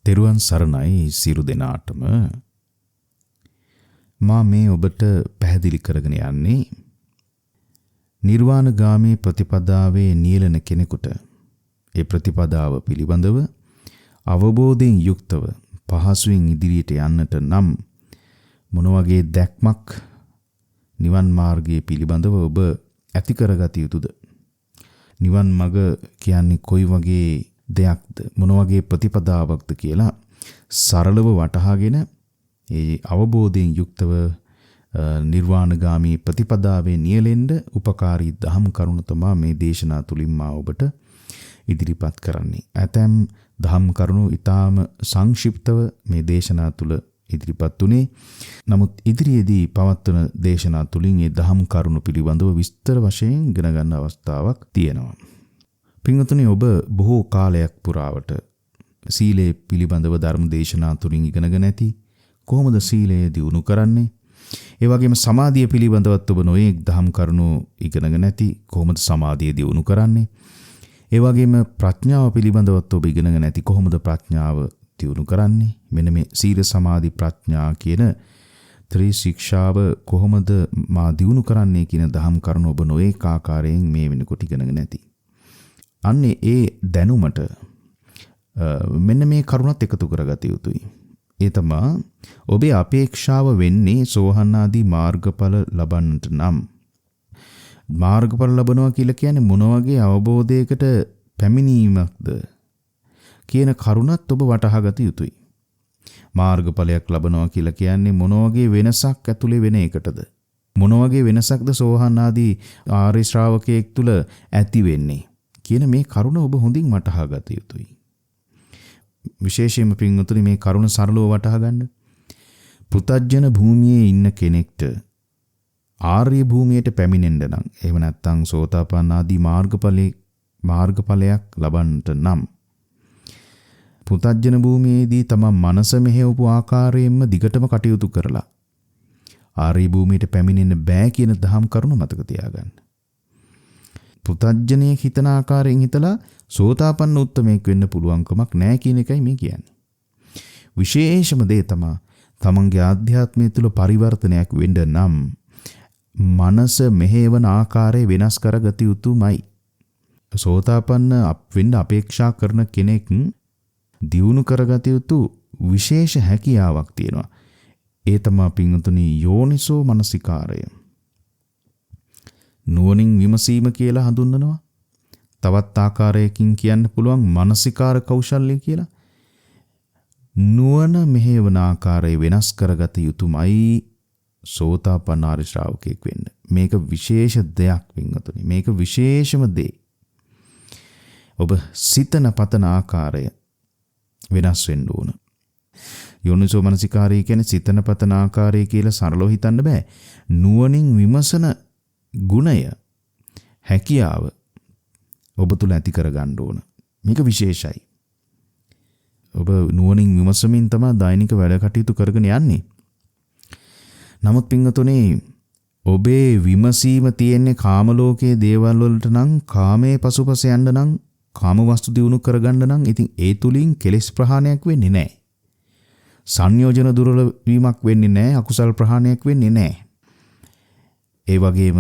තෙරුවන් සරණයි සියලු දෙනාටම. මා මේ ඔබට පැහැදිලි කරගෙන යන්නේ නිර්වාණගාමී ප්‍රතිපදාවේ නියැලෙන කෙනෙකුට ඒ ප්‍රතිපදාව පිළිබඳව අවබෝධයෙන් යුක්තව පහසුවෙන් ඉදිරියට යන්නට නම් මොන වගේ දැක්මක් නිවන් මාර්ගයේ පිළිබඳව ඔබ ඇති කරගත යුතුද? නිවන් මඟ කියන්නේ කොයි වගේ දෙයක්ද, මොන වගේ ප්‍රතිපදාවක්ද කියලා සරලව වටහාගෙන ඒ අවබෝධයෙන් යුක්තව නිර්වාණගාමී ප්‍රතිපදාවේ නියැලෙන්න උපකාරී දහම් කරුණු තමයි මේ දේශනා තුලින් මා ඔබට ඉදිරිපත් කරන්නේ. ඇතැම් දහම් කරුණු ඊටාම සංක්ෂිප්තව මේ දේශනා තුල ඉදිරිපත් උනේ. නමුත් ඉදිරියේදී පවත්වන දේශනා තුලින් මේ දහම් කරුණු පිළිබඳව විස්තර වශයෙන් ඉගෙන ගන්න අවස්ථාවක් තියෙනවා. පින්වතුනි, ඔබ බොහෝ කාලයක් පුරාවට සීලය පිළිබඳව ධර්ම දේශනා තුලින් ඉගෙනගෙන ඇති. කොහොමද සීලය දියුණු කරන්නේ? ඒ වගේම සමාධිය පිළිබඳවත් ඔබ නොයෙක් දහම් කරුණු ඉගෙනගෙන ඇති. කොහොමද සමාධිය දියුණු කරන්නේ? ඒ වගේම ප්‍රඥාව පිළිබඳවත් ඔබ ඉගෙනගෙන ඇති. කොහොමද ප්‍රඥාව දියුණු කරන්නේ? මෙන්න මේ සීල සමාධි ප්‍රඥා කියන ත්‍රි ශික්ෂාව කොහොමද මා දියුණු කරන්නේ කියන දහම් කරුණු ඔබ නොයෙක් ආකාරයෙන් මේ වෙනකොට ඉගෙනගෙන ඇති. අන්නේ ඒ දැනුමට මෙන්න මේ කරුණත් එකතු කරගත යුතුයි. ඒ තමයි ඔබේ අපේක්ෂාව වෙන්නේ සෝහන් ආදී මාර්ගඵල ලබන්නට නම්. මාර්ගඵල ලබනවා කියලා කියන්නේ මොන වගේ අවබෝධයකට පැමිණීමක්ද කියන කරුණත් ඔබ වටහාගත යුතුයි. මාර්ගඵලයක් ලබනවා කියලා කියන්නේ මොන වගේ වෙනසක් ඇතුලේ වෙන එකටද? මොන වගේ වෙනසක්ද සෝහන් ආදී ආර්ය ශ්‍රාවකයෙක් තුල ඇති වෙන්නේ කියන මේ කරුණ ඔබ හොඳින් වටහාගත යුතුයි. විශේෂයෙන්ම පින්වතුනි, මේ කරුණ සරලව වටහා ගන්න. පෘථග්ජන භූමියේ ඉන්න කෙනෙක්ට ආර්ය භූමියට පැමිණෙන්න නම්, එහෙම නැත්නම් සෝතාපන්න ආදී මාර්ගඵලයක් ලබන්නට නම් පෘථග්ජන භූමියේදී තම මනස මෙහෙවපු ආකාරයෙන්ම දිගටම කටයුතු කරලා ආර්ය භූමියට පැමිණෙන්න බෑ කියන දහම් කරුණ මතක තියාගන්න. පෘථග්ජනයේ හිතන ආකාරයෙන් හිතලා සෝතාපන්න උත්තමයෙක් වෙන්න පුළුවන්කමක් නැහැ කියන එකයි මේ කියන්නේ. විශේෂම දේ තමයි තමන්ගේ ආධ්‍යාත්මය තුළ පරිවර්තනයක් වෙන්න නම් මනස මෙහෙවන ආකාරය වෙනස් කරගත යුතුමයි. සෝතාපන්න වෙන්න අපේක්ෂා කරන කෙනෙක් දියුණු කරගත යුතු විශේෂ හැකියාවක් තියෙනවා. ඒ තමයි පින්වතුනි යෝනිසෝ මනසිකාරය. නුවණින් විමසීම කියලා හඳුන්වනවා. තවත් ආකාරයකින් කියන්න පුළුවන් මානසිකාර කෞශල්‍ය කියලා. නුවණ මෙහෙවන ආකාරය වෙනස් කරගත යුතුමයි සෝතාපන්න ආර්ය ශ්‍රාවකයෙක් වෙන්න. මේක විශේෂ දෙයක් පින්වතුනි. මේක විශේෂම දේ. ඔබ සිතන පතන ආකාරය වෙනස් වෙන්න ඕන. යෝනිසෝ මනසිකාරය කියන්නේ සිතන පතන ආකාරය කියලා සරලව හිතන්න බෑ. නුවණින් විමසන ගුණය, හැකියාව ඔබ තුල ඇති කර ගන්න ඕන. මේක විශේෂයි. ඔබ නුවණින් විමසමින් තමයි දෛනික වැඩ කටයුතු කරගෙන යන්නේ. නමුත් පින්වතුනි, ඔබේ විමසීම තියෙන්නේ කාම ලෝකයේ දේවල් වලට නම්, කාමයේ පසුපස යන්න නම්, කාම වස්තු දියුණු කරගන්න නම්, ඉතින් ඒ තුලින් කෙලෙස් ප්‍රහාණයක් වෙන්නේ නැහැ. සංයෝජන දුර්වල වීමක් වෙන්නේ නැහැ. අකුසල් ප්‍රහාණයක් වෙන්නේ නැහැ. ඒ වගේම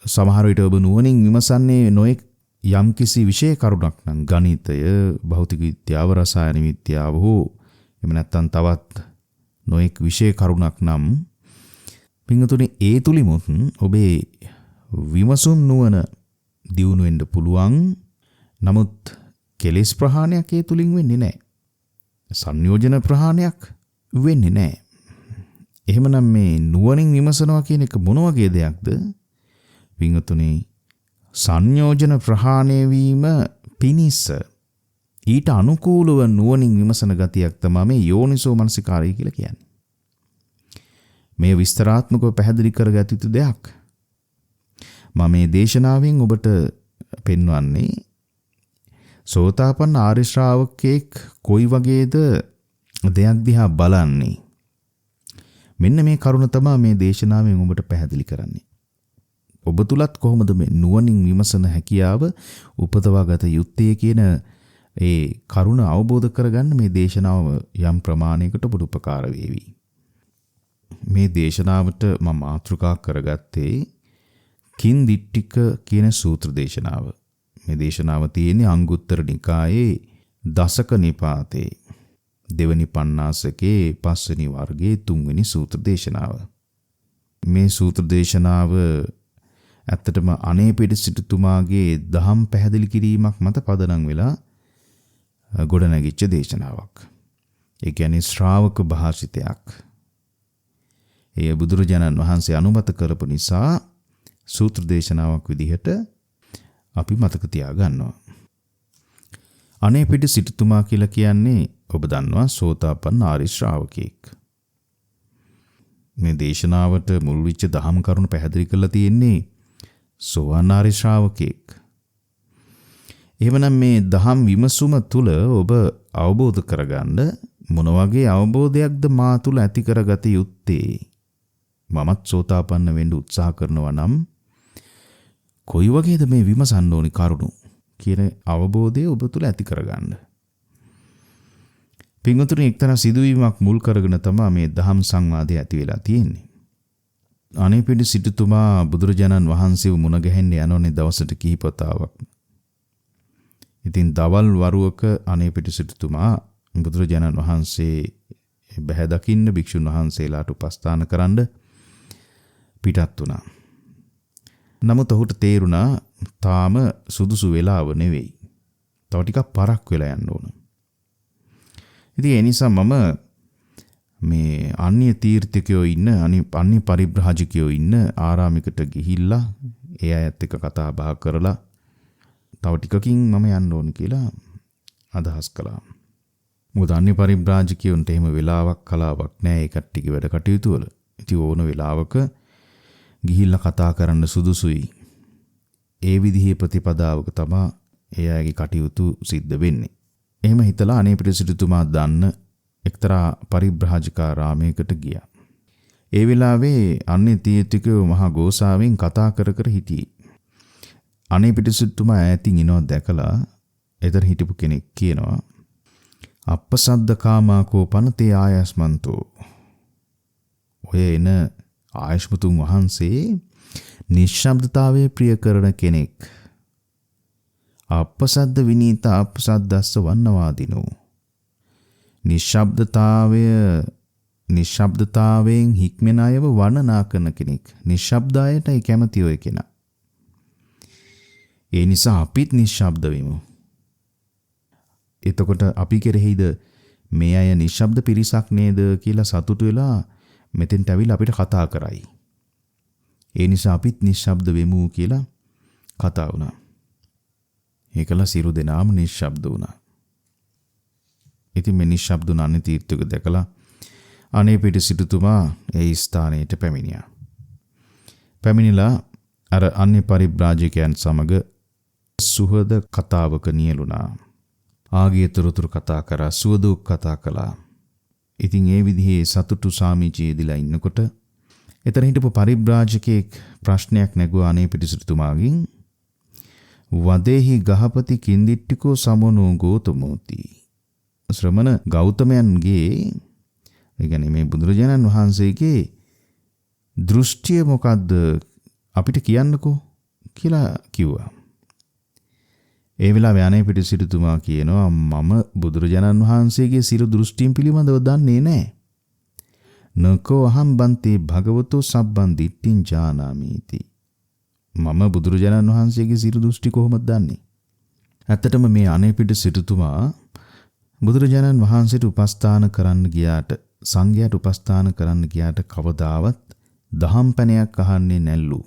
සමහර විට ඔබ නුවණින් විමසන්නේ නොඑක් යම්කිසි විශේෂ කරුණක් නම්, ගණිතය, භෞතික විද්‍යාව, රසායන විද්‍යාව හෝ එහෙම නැත්නම් තවත් නොඑක් විශේෂ කරුණක් නම් පින්වතුනි, ඒ තුලිමුත් ඔබේ විමසුම් නුවණ දියුණු වෙන්න පුළුවන්. නමුත් කෙලෙස් ප්‍රහාණයක් ඒ තුලින් වෙන්නේ නැහැ. සංයෝජන ප්‍රහාණයක් වෙන්නේ නැහැ. එහෙමනම් මේ නුවණින් විමසනවා කියන එක මොන වගේ දෙයක්ද? පින්වතුනි, සංයෝජන ප්‍රහාණය වීම පිණිස ඊට අනුකූලව නුවණින් විමසන ගතියක් තමයි මේ යෝනිසෝ මනසිකාරය කියලා කියන්නේ. මේ විස්තරාත්මකව පැහැදිලි කරගත යුතු දෙයක්. මම මේ දේශනාවෙන් ඔබට පෙන්වන්නේ සෝතාපන්න ආර්ය ශ්‍රාවකෙක් කොයි වගේද දෙයක් දිහා බලන්නේ. මෙන්න මේ කරුණ තමයි මේ දේශනාවෙන් ඔබට පැහැදිලි කරන්නේ. ඔබ තුලත් කොහොමද මේ නුවණින් විමසන හැකියාව උපදවා ගත යුත්තේ කියන ඒ කරුණ අවබෝධ කරගන්න මේ දේශනාව යම් ප්‍රමාණයකට උපකාර වේවි. මේ දේශනාවට මම මාතෘකා කරගත්තේ කින්දිට්ඨික කියන සූත්‍ර දේශනාව. මේ දේශනාව තියෙන්නේ අංගුත්තර නිකායේ දසක නිපාතේ දෙවනි පණ්ණාසකේ පස්වෙනි වර්ගයේ තුන්වෙනි සූත්‍ර දේශනාව. මේ සූත්‍ර දේශනාව ඇත්තටම අනේපිඩ සිටුතුමාගේ දහම් පැහැදිලි කිරීමක් මත පදනම් වෙලා ගොඩනැගිච්ච දේශනාවක්. ඒ කියන්නේ ශ්‍රාවක භාෂිතයක්. ඒ බුදුරජාණන් වහන්සේ අනුමත කරපු නිසා සූත්‍ර දේශනාවක් විදිහට අපි මතක තියාගන්නවා. අනේපිඩ සිටුතුමා කියලා කියන්නේ ඔබ දන්නවා සෝතාපන්න ආර්ය ශ්‍රාවකෙක්. මේ දේශනාවට මුල් වෙච්ච දහම් කරුණු පැහැදිලි කරලා තියෙන්නේ සෝවාන් ආර්ය ශ්‍රාවකෙක්. එහෙමනම් මේ දහම් විමසුම තුළ ඔබ අවබෝධ කරගන්න මොන වගේ අවබෝධයක්ද මා තුළ ඇති කරගත යුත්තේ? මමත් සෝතාපන්න වෙන්න උත්සාහ කරනවා නම් කොයි වගේද මේ විමසන්න ඕනි කරුණු කියන අවබෝධය ඔබ තුළ ඇති කරගන්න. පින්වතුනි, එක්තරා සිදුවීමක් මුල් කරගෙන තමයි මේ දහම් සංවාදය ඇති වෙලා තියෙන්නේ. අනේපිඩ සිටුතුමා බුදුරජාණන් වහන්සේව මුණ ගැහෙන්න යනෝනේ දවසට කිහිපතාවක්. ඉතින් දවල් වරුවක අනේපිඩ සිටුතුමා බුදුරජාණන් වහන්සේ බැහැ දකින්න භික්ෂුන් වහන්සේලාට උපස්ථාන කරන්න පිටත් වුණා. නමුත් ඔහුට තේරුණා තාම සුදුසු වෙලාව නෙවෙයි. තව ටිකක් පරක් වෙලා යන්න ඕන. ඉතින් ඒ නිසා මම මේ අන්‍ය තීර්ථකයෝ ඉන්න අන්‍ය පරිබ්‍රාජකයෝ ඉන්න ආරාමිකට ගිහිල්ලා ඒ අයත් එක්ක කතා බහ කරලා තව ටිකකින් මම යන්න ඕන කියලා අදහස් කළා. මොකද අන්‍ය පරිබ්‍රාජකයන්ට එහෙම වෙලාවක් කලාවක් නැහැ ඒ කට්ටියගේ වැඩ කටයුතු වල. ඉතින් ඕන වෙලාවක ගිහිල්ලා කතා කරන්න සුදුසුයි. ඒ විදිහේ ප්‍රතිපදාවක තමයි ඒ අයගේ කටයුතු සිද්ධ වෙන්නේ. එහෙම හිතලා අනේපිඩ සිටුතුමා දන්න එක්තරා පරිබ්‍රාජකාරාමයකට ගියා. ඒ වෙලාවේ අන්‍ය තීර්ථකයෝ මහා ගෝසාවෙන් කතා කර කර හිටියේ. අනේපිඩ සිටුතුමා ඈතින් ඉනව දැකලා එතන හිටපු කෙනෙක් කියනවා, අප්පසද්ද කාමාකෝ පනතේ ආයස්මන්තෝ. ඔය එන ආයස්මතුන් වහන්සේ නිශ්ශබ්දතාවයේ ප්‍රිය කරන කෙනෙක්. අප්පසද්ද විනීත අප්පසද්දස්ස වන්නවාදිනෝ. නිශ්ශබ්දතාවයෙන් හික්මෙන අයව වර්ණනා කරන කෙනෙක්. නිශ්ශබ්දයටයි කැමති ඔය කෙනා. ඒ නිසා අපිත් නිශ්ශබ්ද වෙමු. එතකොට අපි කෙරෙහිද මේ අය නිශ්ශබ්ද පිරිසක් නේද කියලා සතුටු වෙලා මෙතෙන්ට ඇවිල්ලා අපිට කතා කරයි. ඒ නිසා අපිත් නිශ්ශබ්ද වෙමු කියලා කතා වුණා. ඒකල සිරු දෙනාම නිශ්ශබ්ද වුණා. ඉතින් මේ නිශ්ශබ්ද වුණ අන්‍ය තීර්ථක දැකලා අනේපිඩ සිටුතුමා ඒ ස්ථානයට පැමිණියා. පැමිණිලා අර අන්‍ය පරිබ්‍රාජකයන් සමග සුහද කතාවක නියලුණා. ආගිය තොරතුරු කතා කරා, සුවදුක් කතා කළා. ඉතින් ඒ විදිහේ සතුටු සාමිචියේදීලා ඉන්නකොට එතන හිටපු පරිබ්‍රාජකෙක් ප්‍රශ්නයක් නැගුවා අනේපිඩ සිටුතුමාගෙන්. වදේහි ගහපති කින්දිට්ඨිකෝ සමනෝ ගෝතමෝති. ශ්‍රමණ ගෞතමයන්ගේ ඒ කියන්නේ මේ බුදුරජාණන් වහන්සේගේ දෘෂ්ටිය මොකද්ද අපිට කියන්නකෝ කියලා කිව්වා. ඒ වෙලාවේ අනේපිඩ සිටුතුමා කියනවා, මම බුදුරජාණන් වහන්සේගේ සියලු දෘෂ්ටීන් පිළිබඳව දන්නේ නැහැ. නකෝ අහම් බන්තේ භගවතෝ සබ්බන් දිට්ඨින් ජානාමීති. මම බුදුරජාණන් වහන්සේගේ සියලු දෘෂ්ටි කොහොමද දන්නේ? ඇත්තටම මේ අනේපිඩ සිටුතුමා බුදුරජාණන් වහන්සේට උපස්ථාන කරන්න ගියාට, සංඝයාට උපස්ථාන කරන්න ගියාට කවදාවත් දහම් පැනයක් අහන්නේ නැල්ලු.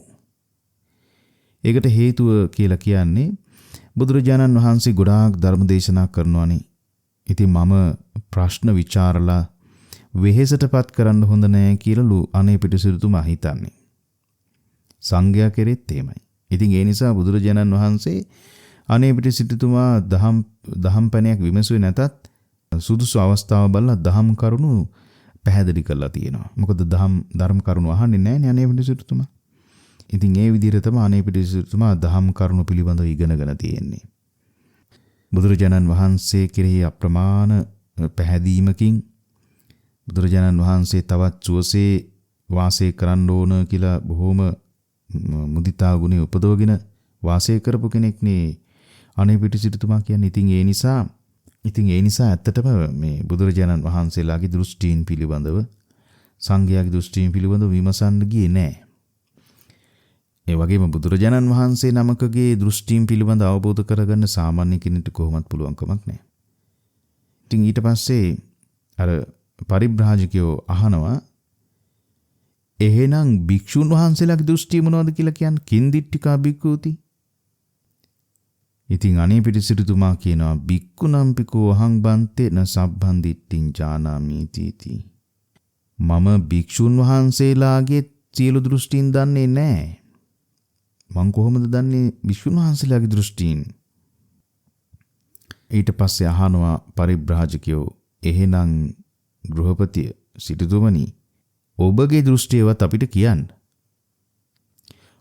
ඒකට හේතුව කියලා කියන්නේ බුදුරජාණන් වහන්සේ ගොඩාක් ධර්ම දේශනා කරනවානේ. ඉතින් මම ප්‍රශ්න විචාරලා වෙහෙසටපත් කරන්න හොඳ නැහැ කියලාලු අනේපිඩ සිටුතුමා හිතන්නේ. සංඝයා කෙරෙත් එහෙමයි. ඉතින් ඒ නිසා බුදුරජාණන් වහන්සේ අනේපිඩ සිටුතුමා දහම් පැනයක් විමසුවේ නැතත් සුදුසු අවස්ථාව බලලා දහම් කරුණු පැහැදිලි කරලා තියෙනවා. මොකද ධර්ම කරුණු අහන්නේ නැහැ නේ අනේපිඩ සිටුතුමා. ඉතින් ඒ විදිහට තමයි අනේපිඩ සිටුතුමා දහම් කරුණු පිළිබඳව ඉගෙනගෙන තියෙන්නේ. බුදුරජාණන් වහන්සේ කෙරෙහි අප්‍රමාණ පැහැදීමකින් බුදුරජාණන් වහන්සේ තවත් සුවසේ වාසය කරන්න ඕන කියලා බොහොම මුදිතා ගුණය උපදවගෙන වාසය කරපු කෙනෙක් නේ අනේපිඬු සිටුතුමා කියන්නේ. ඉතින් ඒ නිසා ඇත්තටම මේ බුදුරජාණන් වහන්සේලාගේ දෘෂ්ටීන් පිළිබඳව සංඝයාගේ දෘෂ්ටීන් පිළිබඳව විමසන්න ගියේ නෑ. ඒ වගේම බුදුරජාණන් වහන්සේ නමකගේ දෘෂ්ටීන් පිළිබඳව අවබෝධ කරගන්න සාමාන්‍ය කෙනෙකුට කොහොමත් පුළුවන් කමක් නෑ. ඉතින් ඊට පස්සේ අර පරිබ්‍රාජකයෝ අහනවා එහෙනම් භික්ෂුන් වහන්සේලාගේ දෘෂ්ටි මොනවද කියලා කියන්නේ? කින්දිට්ඨිකා භික්ඛූති. ඉතින් අනේපිඬු සිටුතුමා කියනවා භික්ඛුනම්පිකෝ අහං බන්තේ න සබ්බන් දිට්ඨින් ජානාමි තීති. මම භික්ෂුන් වහන්සේලාගේ සියලු දෘෂ්ටීන් දන්නේ නැහැ. මං කොහොමද දන්නේ භික්ෂුන් වහන්සේලාගේ දෘෂ්ටීන්? ඊට පස්සේ අහනවා පරිබ්‍රාජකයෝ එහෙනම් ගෘහපතිය සිටුතුමනි ඔබගේ දෘෂ්ටියවත් අපිට කියන්න.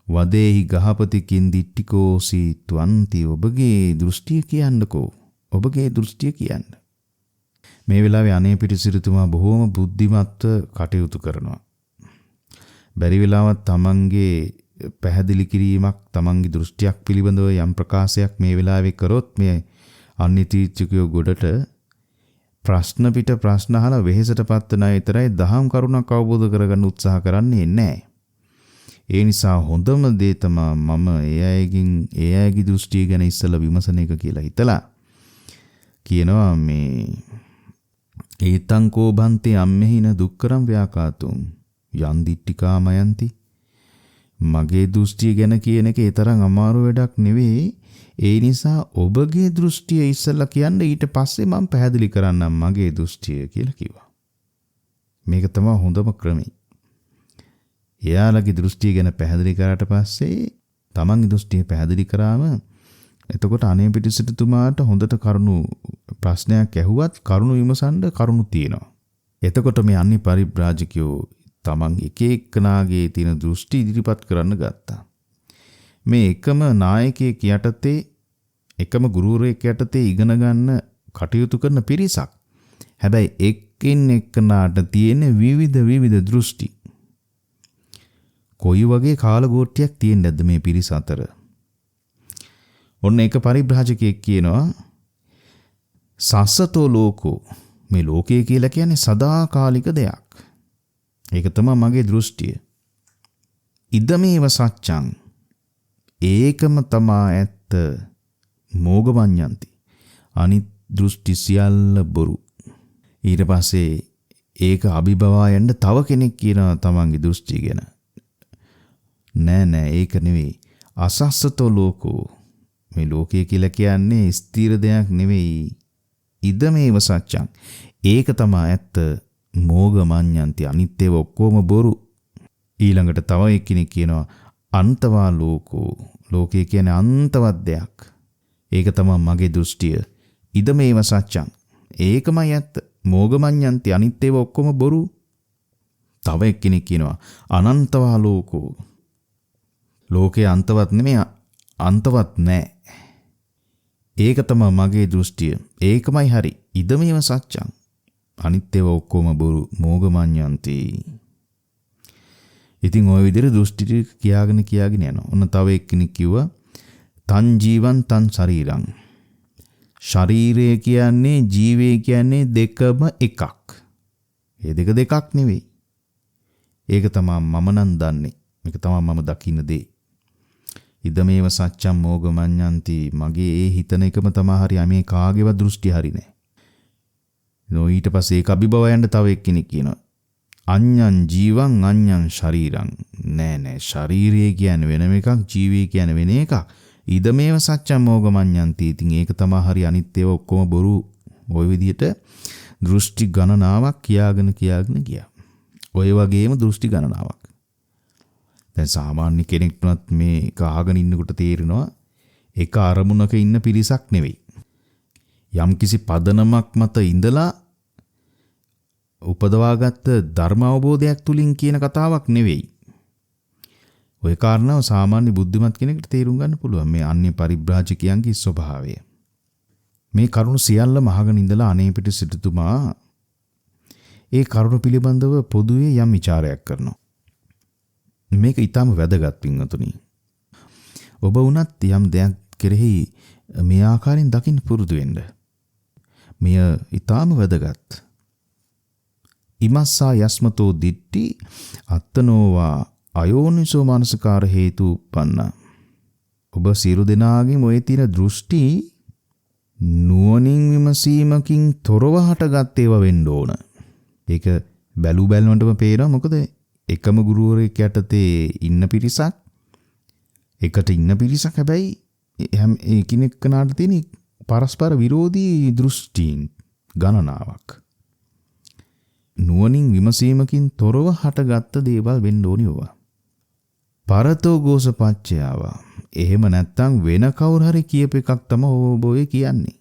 වදේහි ගහපති කින්දිට්ඨිකෝසි ත්වන්ති. ඔබගේ දෘෂ්ටිය කියන්නකෝ. ඔබගේ දෘෂ්ටිය කියන්න. මේ වෙලාවේ අනේපිඬු සිටුතුමා බොහෝම බුද්ධිමත්ව කටයුතු කරනවා. බැරි වෙලාවත් තමන්ගේ පැහැදිලි කිරීමක් තමන්ගේ දෘෂ්ටියක් පිළිබඳව යම් ප්‍රකාශයක් මේ වෙලාවේ කරොත් මේ අන්‍ය තීර්ථකයෝ ගොඩට ප්‍රශ්න පිට ප්‍රශ්න අහලා වෙහෙසටපත් වෙන අය විතරයි දහම් කරුණක් අවබෝධ කරගන්න උත්සාහ කරන්නේ නැහැ. ඒ නිසා හොඳම දේ තමයි මම ඒ අයගේ දෘෂ්ටිය ගැන ඉස්සලා විමසන එක කියලා හිතලා කියනවා මේ ඒතං කෝ බන්තේ අම්මෙහින දුක්කරම් ව්‍යාකාතුම් යන් දිට්ඨිකාමයන්ති. මගේ දෘෂ්ටිය ගැන කියන එක ඒ තරම් අමාරු වැඩක් නෙවෙයි. ඒ නිසා ඔබගේ දෘෂ්ටිය ඉස්සලා කියන්න ඊට පස්සේ මම පැහැදිලි කරන්නම් මගේ දෘෂ්ටිය කියලා කිව්වා. මේක තමයි හොඳම ක්‍රමය. එයාලගේ දෘෂ්ටිය ගැන පැහැදිලි කරාට පස්සේ තමන්ගේ දෘෂ්ටිය පැහැදිලි කරාම එතකොට අනේපිඬු සිටුතුමාට හොඳට කරුණු ප්‍රශ්නයක් ඇහුවත් කරුණු විමසන්න කරුණු තියෙනවා. එතකොට මේ අන්‍ය පරිබ්‍රාජකයෝ තමන් එක එක්කනාගේ තියෙන දෘෂ්ටි ඉදිරිපත් කරන්න ගත්තා. මේ එකම නායකයෙක් යටතේ එකම ගුරුවරයෙක් යටතේ ඉගෙන ගන්න කටයුතු කරන පිරිසක්. හැබැයි එක්කින් එක්කනාට තියෙන විවිධ දෘෂ්ටි. කොයි වගේ කාලගෝට්ටියක් තියෙන්නේ නැද්ද මේ පිරිස අතර? ඔන්න එක පරිබ්‍රාජකයෙක් කියනවා සස්සතෝ ලෝකෝ. මේ ලෝකය කියලා කියන්නේ සදාකාලික දෙයක්. ඒක තමයි මගේ දෘෂ්ටිය. ඉදමේව සත්‍යං. ඒකම තමා ඇත්ත. මෝගමඤ්ඤන්ති. අනිත් දෘෂ්ටි සියල්ල බොරු. ඊට පස්සේ ඒක අභිබවා යන්න තව කෙනෙක් කියනවා තමන්ගේ දෘෂ්ටිය ගැන. නෑ ඒක නෙවෙයි. අසස්සතෝ ලෝකෝ. මේ ලෝකය කියලා කියන්නේ ස්ථිර දෙයක් නෙවෙයි. ඉදමේව සත්‍යං. ඒක තමයි ඇත්ත. මෝගමඤ්ඤන්ති. අනිත් ඒවා ඔක්කොම බොරු. ඊළඟට තව එක්කෙනෙක් කියනවා අන්තවා ලෝකෝ. ලෝකය කියන්නේ අන්තවත් දෙයක්. ඒක තමයි මගේ දෘෂ්ටිය. ඉදමේව සත්‍යං. ඒකමයි ඇත්ත. මෝගමඤ්ඤන්ති. අනිත් ඒවා ඔක්කොම බොරු. තව එක්කෙනෙක් කියනවා අනන්තවා ලෝකෝ. ලෝකේ අන්තවත් නෙමෙයි අන්තවත් නෑ. ඒක තමයි මගේ දෘෂ්ටිය. ඒකමයි හරි. ඉදමේව සත්‍යං. අනිත් ඒවා ඔක්කොම බොරු. මෝගමඤ්ඤන්ති. ඉතින් ওই විදිහට දෘෂ්ටි ටික කියාගෙන යනවා. ඔන්න තව එක්කෙනෙක් කිව්වා තන් ජීවං තන් ශරීරං. ශරීරය කියන්නේ ජීවය කියන්නේ දෙකම එකක්. ඒ දෙකක් නෙවෙයි. ඒක තමයි මම නම් දන්නේ. මේක තමයි මම දකින්න දේ. ඉදමේව සත්‍යං මෝගමඤ්ඤන්ති. මගේ ඒ හිතන එකම තමයි හරි. මේ කාගේවත් දෘෂ්ටි හරි නෑ. ඊට පස්සේ ඒක අභිබව යන්න තව එක්කෙනෙක් කියනවා අඤ්ඤං ජීවං අඤ්ඤං ශරීරං. නෑ ශරීරය කියන්නේ වෙනම එකක්. ජීවය කියන්නේ වෙන එකක්. ඉදමේව සත්‍යං මෝගමඤ්ඤන්ති. ඉතින් ඒක තමයි හරි. අනිත් ඒවා ඔක්කොම බොරු. ওই විදිහට දෘෂ්ටි ගණනාවක් කියාගෙන ගියා. ඔය වගේම දෘෂ්ටි ගණනාවක්. දැන් සාමාන්‍ය කෙනෙක්ටවත් මේක අහගෙන ඉන්නකොට තේරෙනවා එක අරමුණක ඉන්න පිරිසක් නෙවෙයි. යම්කිසි පදනමක් මත ඉඳලා උපදවාගත්ත ධර්ම අවබෝධයක් තුලින් කියන කතාවක් නෙවෙයි. ওই කාරණාව සාමාන්‍ය බුද්ධිමත් කෙනෙකුට තේරුම් ගන්න පුළුවන් මේ අන්‍ය පරිබ්‍රාජකයන්ගේ ස්වභාවය. මේ කරුණු සියල්ලම අහගෙන ඉඳලා අනේපිට සිටුතුමා ඒ කරුණ පිළිබඳව පොදුවේ යම් ਵਿਚාරයක් කරනවා. මේක ඊටම වැදගත් පින්වතුනි. ඔබ වුණත් යම් දෙයක් කෙරෙහි මේ ආකාරයෙන් දකින්න පුරුදු වෙන්න. මෙය ඊටම වැදගත්. ඉමස්සා යස්මතෝ දිට්ටි අත්තනෝවා අයෝනිසෝ මානසිකාර හේතු උප්පන්න. ඔබ සියලු දෙනාගේම ඔය තියෙන දෘෂ්ටි නුවණින් විමසීමකින් තොරව හටගත් ඒවා වෙන්න ඕන. ඒක බැලු බැලනටම පේනවා. මොකද එකම ගුරුවරයෙක් යටතේ ඉන්න පිරිසක් එකට ඉන්න පිරිසක් හැබැයි හැම එකිනෙකනාට තියෙන පරස්පර විරෝධී දෘෂ්ටීන් ගණනාවක්. නුවණින් විමසීමකින් තොරව හටගත්ත දේවල් වෙන්න ඕනි ඕවා. පරතෝ ගෝසපච්චයාව. එහෙම නැත්තම් වෙන කවුරු හරි කියප එකක් තමයි ඔය කියන්නේ.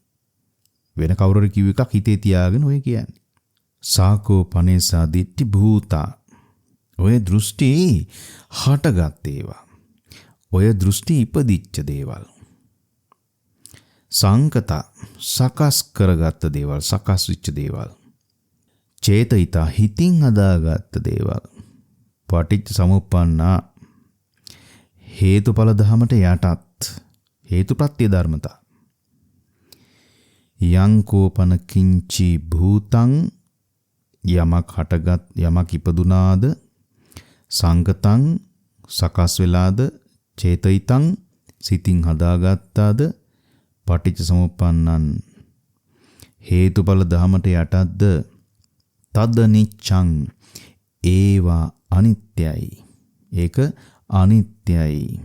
වෙන කවුරු හරි කිව්ව එකක් හිතේ තියාගෙන ඔය කියන්නේ. සාකෝ පනේසා දිට්ටි භූතා. ඔය දෘෂ්ටි හටගත් ඒවා. ඔය දෘෂ්ටි ඉපදිච්ච දේවල්. සංකත සකස් කරගත්ත දේවල්, සකස් වෙච්ච දේවල්. චේතයිතා හිතින් හදාගත්ත දේවල්. පටිච්ච සමුප්පන්නා හේතුඵල ධමයට යටත් හේතුප්‍රත්‍ය ධර්මතා. යංකෝපන කිංචි භූතං යමක් හටගත් යමක් ඉපදුනාද සංගතං සකස් වෙලාද චේතයිතං සිතින් හදාගත්තාද පටිච්ච සමුප්පන්නං හේතුඵල ධමයට යටත්ද තද නිච්ඡං ඒවා අනිත්‍යයි. ඒක අනිත්‍යයි.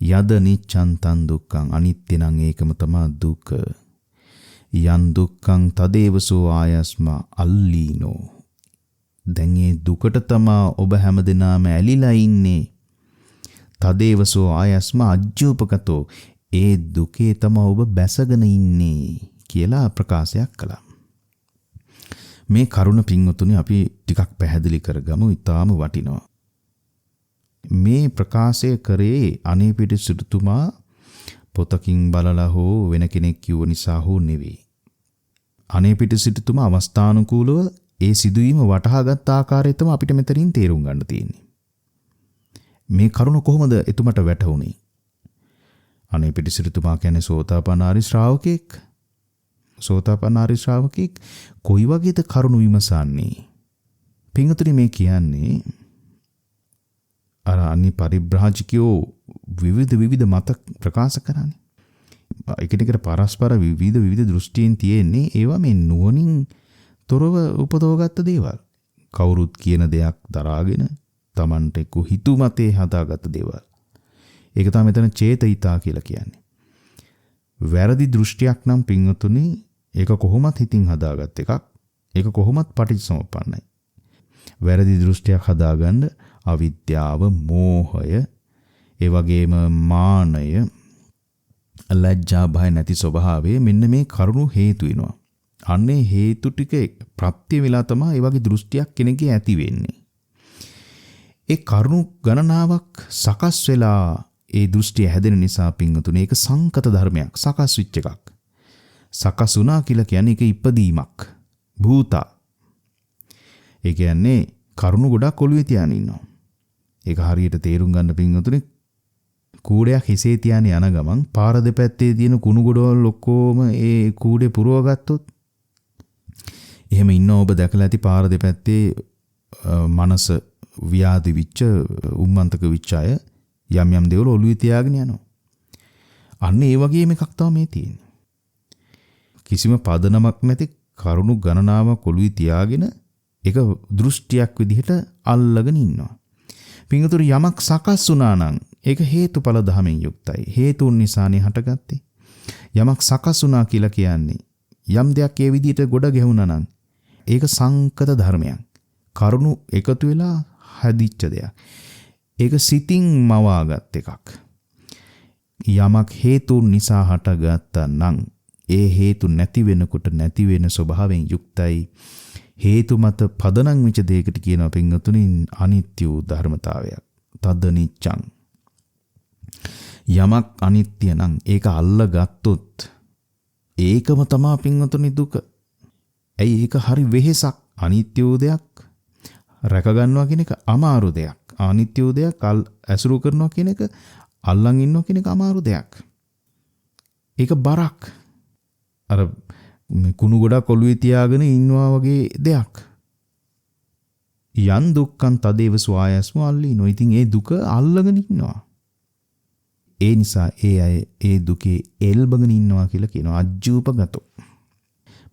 යද නිච්ඡං තන් දුක්ඛං අනිත්‍ය නම් ඒකම තමයි දුක. යන් දුක්ඛං තදේවසෝ ආයස්මා අල්ලීනෝ. දැන් ඒ දුකට තමා ඔබ හැමදෙනාම ඇලිලා ඉන්නේ. තදේවසෝ ආයස්මා අජ්ජෝපකතෝ ඒ දුකේ තමා ඔබ බැසගෙන ඉන්නේ කියලා ප්‍රකාශයක් කළා. මේ කරුණ පින්වතුනි අපි ටිකක් පැහැදිලි කරගමු. ඊටාම වටිනවා. මේ ප්‍රකාශය කරේ අනේපිට සිටුතුමා පොතකින් බලලා හෝ වෙන කෙනෙක් කිව්ව නිසා හෝ නෙවෙයි. අනේපිට සිටුතුමා අවස්ථානුකූලව ඒ සිදුවීම වටහාගත් ආකාරය තමයි අපිට මෙතනින් තේරුම් ගන්න තියෙන්නේ. මේ කරුණ කොහොමද එතුමට වැටහුනේ? අනේපිට සිටුතුමා කියන්නේ සෝතාපන්නාරි ශ්‍රාවකෙක්. සෝතාපන්නාරි ශ්‍රාවකෙක් කොයි වගේද කරුණ විමසන්නේ? පින්වතුනි මේ කියන්නේ අර අනි පරිබ්‍රාජිකයෝ විවිධ මත ප්‍රකාශ කරන්නේ. එකිනෙකට පරස්පර විවිධ දෘෂ්ටීන් තියෙන්නේ. ඒවා මේ නුවණින් තොරව උපදවගත්ත දේවල්. කවුරුත් කියන දෙයක් දරාගෙන Tamante හිතු මතේ හදාගත්ත දේවල්. ඒක තමයි මෙතන චේතයිතා කියලා කියන්නේ. වැරදි දෘෂ්ටියක් නම් පින්වතුනි ඒක කොහොමත් හිතින් හදාගත් එකක්. ඒක කොහොමත් පටිච්චසමුප්පන්නයි. වැරදි දෘෂ්ටියක් හදාගන්න අවිද්‍යාව, මෝහය, ඒ වගේම මානය, ලැජ්ජා බය නැති ස්වභාවය මෙන්න මේ කරුණු හේතු වෙනවා. අන්නේ හේතු ටික ප්‍රත්‍ය වෙලා තමයි ඒ වගේ දෘෂ්ටියක් කෙනෙක්ගේ ඇති වෙන්නේ. ඒ කරුණු ගණනාවක් සකස් වෙලා ඒ දෘෂ්ටිය හැදෙන නිසා පින්වතුනි ඒක සංකත ධර්මයක්, සකස් වෙච්ච එකක්. සකස් වුණා කියලා කියන්නේ ඒක ඉපදීමක්. භූතා. ඒ කියන්නේ කරුණු ගොඩක් ඔළුවේ තියාගෙන ඉන්නවා. ඒක හරියට තේරුම් ගන්න පින්වතුනි කූඩයක් හිසේ තියාගෙන යන ගමන් පාර දෙපැත්තේ තියෙන කුණු ගොඩවල් ඔක්කොම ඒ කූඩේ පුරව ගත්තොත් එහෙම ඉන්න ඔබ දැකලා ඇති පාර දෙපැත්තේ මනස ව්‍යාධි විච්ච උම්මන්තක විච්ච අය යම් යම් දේවල් ඔළුවේ තියාගෙන යනවා. අන්න ඒ වගේම එකක් තමයි මේ තියෙන්නේ. කිසිම පදනමක් නැති කරුණු ගණනාවක් ඔළුවේ තියාගෙන ඒක දෘෂ්ටියක් විදිහට අල්ලගෙන ඉන්නවා. පින්වතුනි යමක් සකස් වුණා නම් ඒක හේතුඵල ධමයෙන් යුක්තයි. හේතුන් නිසානේ හටගත්තේ. යමක් සකස් වුණා කියලා කියන්නේ යම් දෙයක් ඒ විදිහට ගොඩ ගැහුණා නම් ඒක සංකත ධර්මයක්. කරුණු එකතු වෙලා හැදිච්ච දෙයක්. ඒක සිතින් මවාගත් එකක්. යමක් හේතුන් නිසා හටගත්තා නම් ඒ හේතු නැති වෙනකොට නැති වෙන ස්වභාවයෙන් යුක්තයි. හේතු මත පදනම් වෙච්ච දෙයකට කියනවා පින්වතුනි අනිත්‍ය වූ ධර්මතාවයක්. තද නිච්ඡං. යමක් අනිත්‍ය නම් ඒක අල්ලගත්තොත් ඒකම තමා පින්වතුනි දුක. ඇයි ඒක හරි වෙහෙසක්. අනිත්‍ය වූ දෙයක් රැක ගන්නවා කියන එක අමාරු දෙයක්. අනිත්‍ය වූ දෙයක් ඇසුරු කරනවා කියන එක අල්ලන් ඉන්නවා කියන එක අමාරු දෙයක්. ඒක බරක්. අර කුණු ගොඩක් ඔළුවේ තියාගෙන ඉන්නවා වගේ දෙයක්. යන් දුක්ඛං තදේව සුආයස්ම අල්ලිනෝ. ඉතින් ඒ දුක අල්ලගෙන ඉන්නවා. ඒ නිසා ඒ අය ඒ දුකේ එල්බගෙන ඉන්නවා කියලා කියනවා අජ්ජූපගතෝ.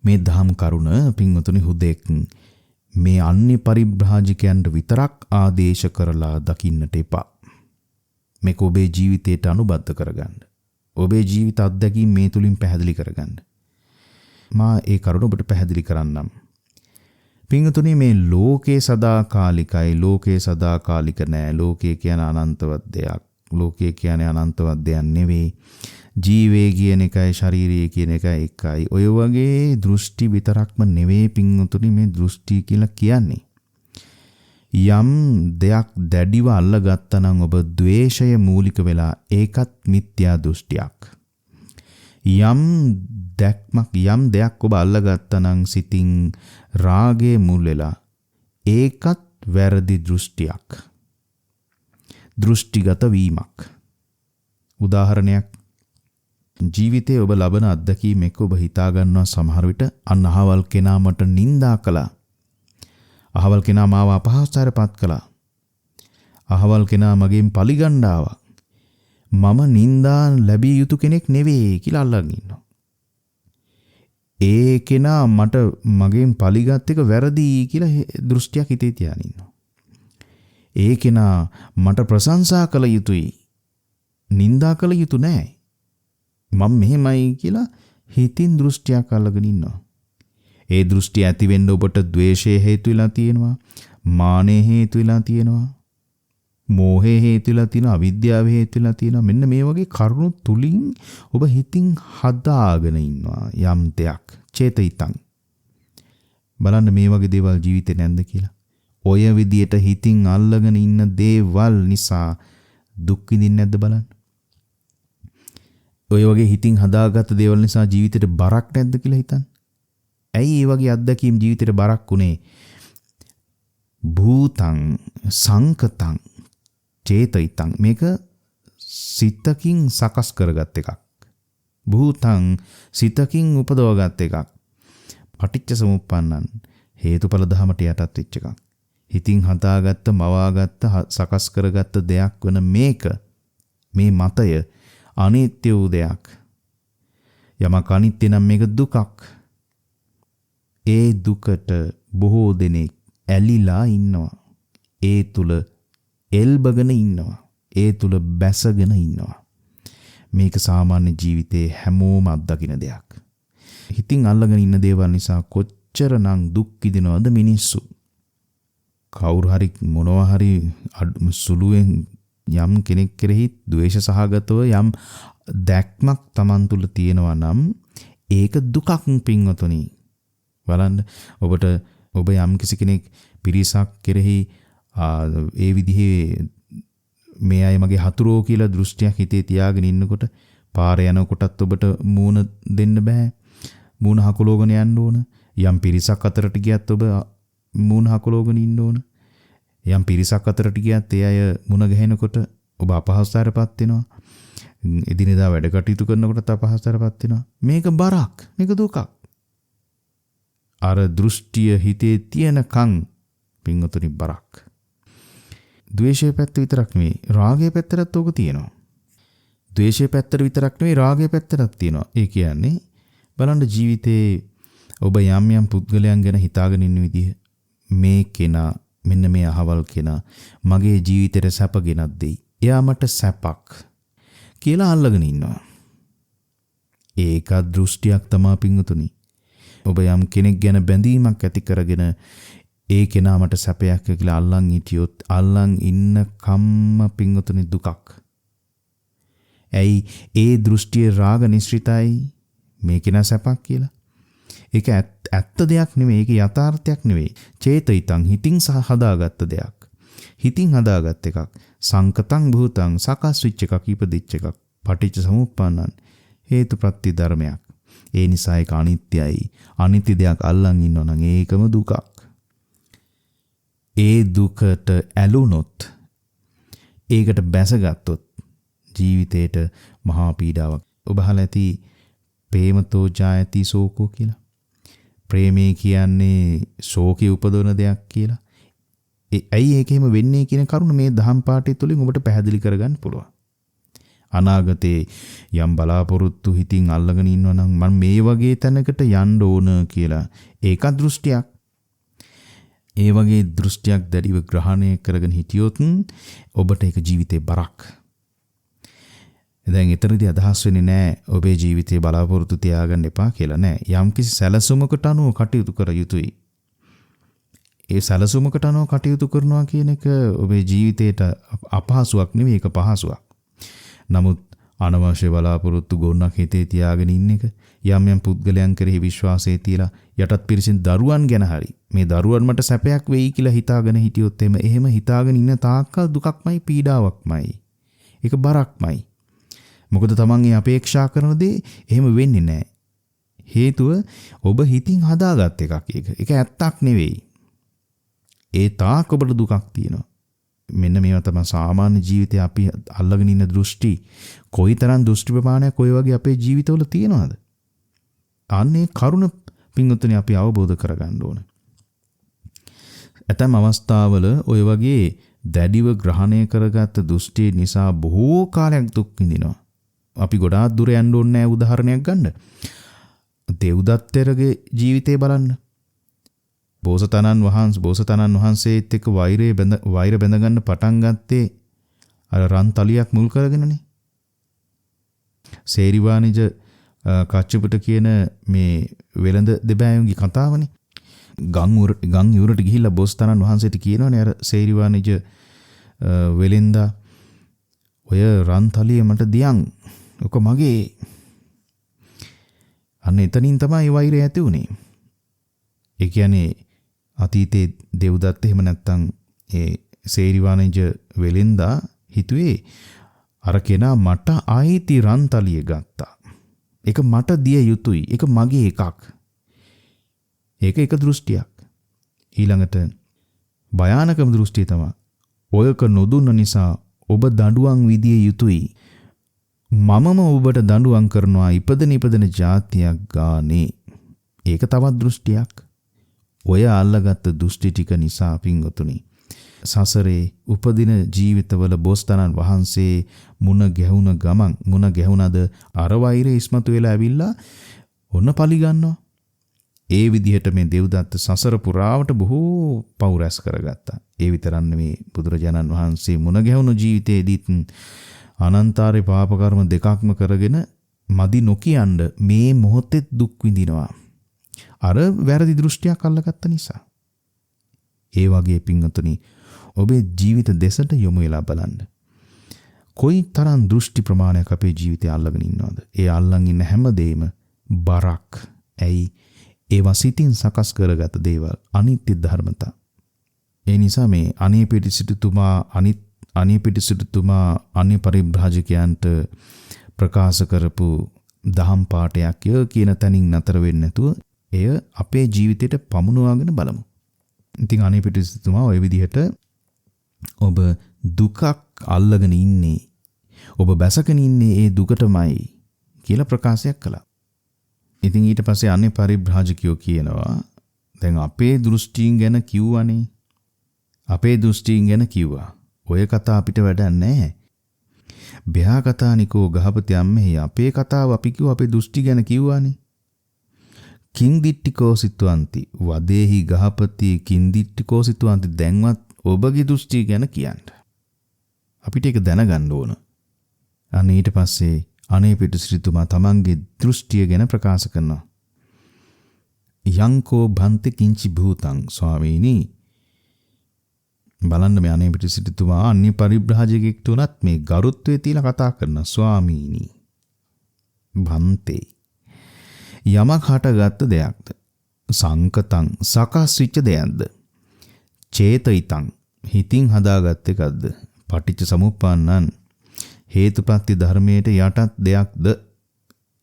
මේ දහම් කරුණ පින්වතුනි හුදෙක් මේ අන්‍ය පරිබ්‍රාජිකයන්ට විතරක් ආදේශ කරලා දකින්නට එපා. මේක ඔබේ ජීවිතයට අනුබද්ධ කරගන්න. ඔබේ ජීවිත අත්දැකීම් මේ තුලින් පැහැදිලි කරගන්න. මා ඒ කරුණ ඔබට පැහැදිලි කරන්නම්. පින්වතුනි මේ ලෝකේ සදාකාලිකයි, ලෝකේ සදාකාලික නෑ. ලෝකේ කියන අනන්තවත් දෙයක්. ලෝකේ කියන්නේ අනන්තවත් දෙයක් නෙවෙයි. ජීවේ කියන එකයි ශාරීරිය කියන එකයි එකයි. ඔය වගේ දෘෂ්ටි විතරක්ම නෙවෙයි පින්වතුනි මේ දෘෂ්ටි කියලා කියන්නේ. යම් දෙයක් දැඩිව අල්ලගත්තා නම් ඔබ ද්වේෂය මූලික වෙලා ඒකත් මිත්‍යා දෘෂ්ටියක්. යම් දෙයක් ඔබ අල්ලගත්තා නම් සිතින් රාගයේ මුල් වෙලා ඒකත් වැරදි දෘෂ්ටියක්. දෘෂ්ටිගත වීමක්. උදාහරණයක් ජීවිතයේ ඔබ ලබන අත්දැකීම් එක්ක ඔබ හිතා ගන්නවා සමහර විට අන්න අහවල් කෙනා මට නිඳා කළා. අහවල් කෙනා මාව අපහාසයට කළා. අහවල් කෙනා මගෙන් පලිගන්න ආවා. මම නිඳා ලැබිය යුතු කෙනෙක් නෙවෙයි කියලා අල්ලන් ඉන්නවා. ඒ කෙනා මට මගෙන් පලිගත් එක වැරදි කියලා දෘෂ්ටියක් හිතේ තියාගෙන ඉන්නවා. ඒ කෙනා මට ප්‍රශංසා කළ යුතුයි. නිඳා කළ යුතු නෑ. මම මෙහෙමයි කියලා හිතින් දෘෂ්ටියක් අල්ලගෙන ඉන්නවා. ඒ දෘෂ්ටිය ඇති වෙන්න ඔබට ද්වේෂය හේතු වෙලා තියෙනවා, මානෙ හේතු වෙලා තියෙනවා, මෝහය හේතු වෙලා තියෙනවා, අවිද්‍යාව හේතු වෙලා තියෙනවා. මෙන්න මේ වගේ කරුණු තුලින් ඔබ හිතින් හදාගෙන ඉන්නවා යම් දෙයක්. චේතිතං. බලන්න මේ වගේ දේවල් ජීවිතේ නැද්ද කියලා. ඔය විදියට හිතින් අල්ලගෙන ඉන්න දේවල් නිසා දුක් විඳින්නේ නැද්ද බලන්න. ඔය වගේ හිතින් හදාගත්ත දේවල් නිසා ජීවිතේට බරක් නැද්ද කියලා හිතන්න. ඇයි මේ වගේ අත්දැකීම් ජීවිතේට බරක් උනේ? භූතං සංකතං චේතිතං. මේක සිතකින් සකස් කරගත් එකක්. භූතං සිතකින් උපදවගත් එකක්. පටිච්ච සමුප්පන්නං හේතුඵල ධමයට යටත් වෙච්ච එකක්. හිතින් හදාගත්ත, මවාගත්ත, සකස් කරගත්ත දෙයක් වන මේ මතය අනිත්‍ය වූ දෙයක්. යමක් අනිත්‍ය නම් මේක දුකක්. ඒ දුකට බොහෝ දෙනෙක් ඇලිලා ඉන්නවා. ඒ තුල එල්බගෙන ඉන්නවා. ඒ තුල බැසගෙන ඉන්නවා. මේක සාමාන්‍ය ජීවිතේ හැමෝම අත්දකින දෙයක්. හිතින් අල්ලගෙන ඉන්න දේවල් නිසා කොච්චරනම් දුක් විඳිනවද මිනිස්සු. කවුරු හරි මොනවා හරි සුළුවෙන් යම් කෙනෙක් කෙරෙහි ද්වේෂ සහගතව යම් දැක්මක් Taman තුල තියෙනවා නම් ඒක දුකක් පින්වතුනි. බලන්න ඔබ යම් කිසි කෙනෙක් පිරිසක් කෙරෙහි ඒ විදිහේ මේ අය මගේ හතුරෝ කියලා දෘෂ්ටියක් හිතේ තියාගෙන ඉන්නකොට පාරේ යනකොටත් ඔබට මූණ දෙන්න බෑ. මූණ හකුලෝගෙන යන්න ඕන. යම් පිරිසක් අතරට ගියත් ඔබ මූණ හකුලෝගෙන ඉන්න ඕන. යම් පිරිසක් අතරට ගියත් ඒ අය මුණ ගැහෙනකොට ඔබ අපහසුතාවයටපත් වෙනවා. එදිනෙදා වැඩ කටයුතු කරනකොටත් අපහසුතාවයටපත් වෙනවා. මේක බරක්. මේක දුකක්. අර දෘෂ්ටිය හිතේ තියෙනකන් පින්වතුනි බරක්. ද්වේෂයේ පැත්ත විතරක් නෙවෙයි රාගයේ පැත්තටත් ඕක තියෙනවා. ද්වේෂයේ පැත්තට විතරක් නෙවෙයි රාගයේ පැත්තටත් තියෙනවා. ඒ කියන්නේ බලන්න ජීවිතේ ඔබ යම් පුද්ගලයන් ගැන හිතාගෙන ඉන්න විදිහ මේ කෙනා මෙන්න මේ අහවල් කෙනා මගේ ජීවිතේට සැප ගෙනත් දෙයි. එයා මට සැපක් කියලා අල්ලගෙන ඉන්නවා. ඒක දෘෂ්ටියක් තමයි පින්වතුනි. ඔබ යම් කෙනෙක් ගැන බැඳීමක් ඇති කරගෙන ඒ කෙනා මට සැපයක් කියලා අල්ලන් හිටියොත් අල්ලන් ඉන්න කම්ම පින්වතුනි දුකක්. ඇයි ඒ දෘෂ්ටිය රාග නිශ්චිතයි මේ කෙනා සැපක් කියලා. ඒක ඇත්ත දෙයක් නෙවෙයි. ඒක යථාර්ථයක් නෙවෙයි. චේතිතං හිතින් හදාගත්ත දෙයක්. හිතින් හදාගත් එකක්. සංකතං භූතං සකස් වෙච්ච එකක්, ඉපදිච්ච එකක්. පටිච්ච සමුප්පන්නං හේතුප්‍රත්‍ය ධර්මයක්. ඒ නිසා ඒක අනිත්‍යයි. අනිත්‍ය දෙයක් අල්ලන් ඉන්නවා නම් ඒකම දුකක්. ඒ දුකට ඇලුනොත් ඒකට බැසගත්තොත් ජීවිතේට මහා පීඩාවක්. ඔබ අහලා ඇති ප්‍රේමතෝ ජායති සෝකෝ කියලා. ප්‍රේමය කියන්නේ ශෝකී උපදවන දෙයක් කියලා. ඇයි ඒකෙම වෙන්නේ කියන කරුණ මේ දහම් පාඨය තුළින් ඔබට පැහැදිලි කරගන්න පුළුවන්. අනාගතේ යම් බලාපොරොත්තු හිතින් අල්ලගෙන ඉන්නවා නම් මම මේ වගේ තැනකට යන්න ඕන කියලා ඒක දෘෂ්ටියක්. ඒ වගේ දෘෂ්ටියක් දැඩිව ග්‍රහණය කරගෙන හිටියොත් ඔබට ඒක ජීවිතේ බරක්. දැන් ඊතරදී අදහස් වෙන්නේ නැහැ ඔබේ ජීවිතේ බලාපොරොත්තු තියාගන්න එපා කියලා නෑ. යම්කිසි සැලසුමකට අනුව කටයුතු කර යුතුයි. ඒ සැලසුමකට අනුව කටයුතු කරනවා කියන එක ඔබේ ජීවිතේට අපහසුයක් නෙවෙයි, ඒක පහසුවක්. නමුත් අනවශ්‍ය බලාපොරොත්තු ගොන්නක් හිතේ තියාගෙන ඉන්න එක, යම් යම් පුද්ගලයන් කෙරෙහි විශ්වාසය තියලා යටත් පිරිසින් දරුවන් ගැන හරි මේ දරුවන් මට සැපයක් වෙයි කියලා හිතාගෙන හිටියොත් එහෙම හිතාගෙන ඉන්න තාක්කල් දුකක්මයි, පීඩාවක්මයි. ඒක බරක්මයි. මොකද තමන් ඒ අපේක්ෂා කරන දේ එහෙම වෙන්නේ නැහැ. හේතුව ඔබ හිතින් හදාගත් එකක් ඒක. ඒක ඇත්තක් නෙවෙයි. ඒ තාක් ඔබට දුකක් තියෙනවා. මෙන්න මේවා තමයි සාමාන්‍ය ජීවිතේ අපි අල්ලගෙන ඉන්න දෘෂ්ටි. කොයිතරම් දෘෂ්ටි ප්‍රමාණයක් ඔය වගේ අපේ ජීවිතවල තියෙනවද? අනේ කරුණ පින්වත්නි අපි අවබෝධ කරගන්න ඕන. ඇතැම් අවස්ථාවල ඔය වගේ දැඩිව ග්‍රහණය කරගත්ත දෘෂ්ටි නිසා බොහෝ කාලයක් දුක් විඳිනවා. අපි ගොඩාක් දුර යන්න ඕනේ නැහැ. උදාහරණයක් ගන්න. දෙව්දත්තරගේ ජීවිතේ බලන්න. බෝසතාණන් වහන්සේත් එක්ක වෛර බැඳගන්න පටන් ගත්තේ අර රන් තලියක් මුල් කරගෙනනේ. සේරිවානිජ කච්චපුට කියන මේ වෙළඳ දෙබෑයුන්ගේ කතාවනේ. ගම් යුරට ගිහිල්ලා බෝසතාණන් වහන්සේට කියනවනේ අර සේරිවානිජ වෙලෙන්දා ඔය රන් තලිය මට දියන්. ඔක මගේ. අන්න එතනින් තමයි වෛරය ඇති වුනේ. ඒ කියන්නේ අතීතේ දෙව්දත්ත එහෙම නැත්තම් ඒ සේරිවානිජ වෙලෙන්දා හිතුවේ අර කෙනා මට ආයිති රන්තලිය ගත්තා. ඒක මට දිය යුතුයි. ඒක මගේ එකක්. ඒක එක දෘෂ්ටියක්. ඊළඟට භයානකම දෘෂ්ටිය තමයි ඔයක නොදුන්න නිසා ඔබ දඬුවම් විදිය යුතුයි. මමම ඔබට දඬුවම් කරනවා ඉපදෙන જાතියක් ගානේ. ඒක තවත් දෘෂ්ටියක්. ඔය අල්ලගත්ත දෘෂ්ටි ටික නිසා පින්වතුනි සසරේ උපදින ජීවිතවල බෝසතාණන් වහන්සේ මුණ ගැහුණද අර වෛරය ඉස්මතු වෙලා ඇවිල්ලා ඔන්න පලි ගන්නවා. ඒ විදිහට මේ දෙව්දත්ත සසර පුරාවට බොහෝ පව් රැස් කරගත්තා. ඒ විතරක් නෙවෙයි බුදුරජාණන් වහන්සේ මුණ ගැහුණු ජීවිතයේදීත් අනන්තාරේ පාප කර්ම දෙකක්ම කරගෙන මදි නොකියන්න මේ මොහොතේ දුක් විඳිනවා. අර වැරදි දෘෂ්ටියක් අල්ලගත්ත නිසා. ඒ වගේ පින්වතුනි ඔබේ ජීවිත දෙසට යොමු වෙලා බලන්න. කොයි තරම් දෘෂ්ටි ප්‍රමාණයක් අපේ ජීවිතය අල්ලගෙන ඉන්නවද? ඒ අල්ලන් ඉන්න හැමදේම බරක්. ඇයි? ඒවා සිතින් සකස් කරගත දේවල්, අනිත්‍ය ධර්මතා. ඒ නිසා මේ අනිපිටිසිතුමා අන්‍ය පරිබ්‍රාජකයන්ට ප්‍රකාශ කරපු දහම් පාඨයක් කියන තැනින් නතර වෙන්නේ නැතුව එය අපේ ජීවිතයට පමුණවාගෙන බලමු. ඉතින් අනිපිටිසිතුමා ওই විදිහට ඔබ දුකක් අල්ලගෙන ඉන්නේ, ඔබ බැසගෙන ඉන්නේ ඒ දුකටමයි කියලා ප්‍රකාශයක් කළා. ඉතින් ඊට පස්සේ අන්‍ය පරිබ්‍රාජකයෝ කියනවා දැන් අපේ දෘෂ්ටීන් ගැන කිව්වනේ. අපේ දෘෂ්ටීන් ගැන කිව්වා. ඔය කතා අපිට වැඩක් නැහැ. බ්‍යා කතානිකෝ ගහපති අම්මේ අපේ කතාව අපි කිව්ව අපේ දෘෂ්ටි ගැන කිව්වානේ. කිං දිට්ඨිකෝ සිතුවන්ති වදේහි ගහපති කිං දිට්ඨිකෝ සිතුවන්ති දැන්වත් ඔබගේ දෘෂ්ටි ගැන කියන්න. අපිට ඒක දැනගන්න ඕන. අන්න ඊට පස්සේ අනේපිටිසිතුමා තමන්ගේ දෘෂ්ටිය ගැන ප්‍රකාශ කරනවා. යංකෝ භන්ති කිංචි භූතං ස්වාමීනි බලන්න මේ අනේපිටිසිතුමා අන්‍ය පරිබ්‍රාජකෙක් තුනත් මේ ගරුත්වයේ තියලා කතා කරන ස්වාමීනි භන්තේ යමක් හටගත් දෙයක්ද සංකතං සකස් වෙච්ච දෙයක්ද චේතිතං හිතින් හදාගත් එකක්ද පටිච්ච සමුප්පන්නං හේතුප්‍රත්‍ය ධර්මයට යටත් දෙයක්ද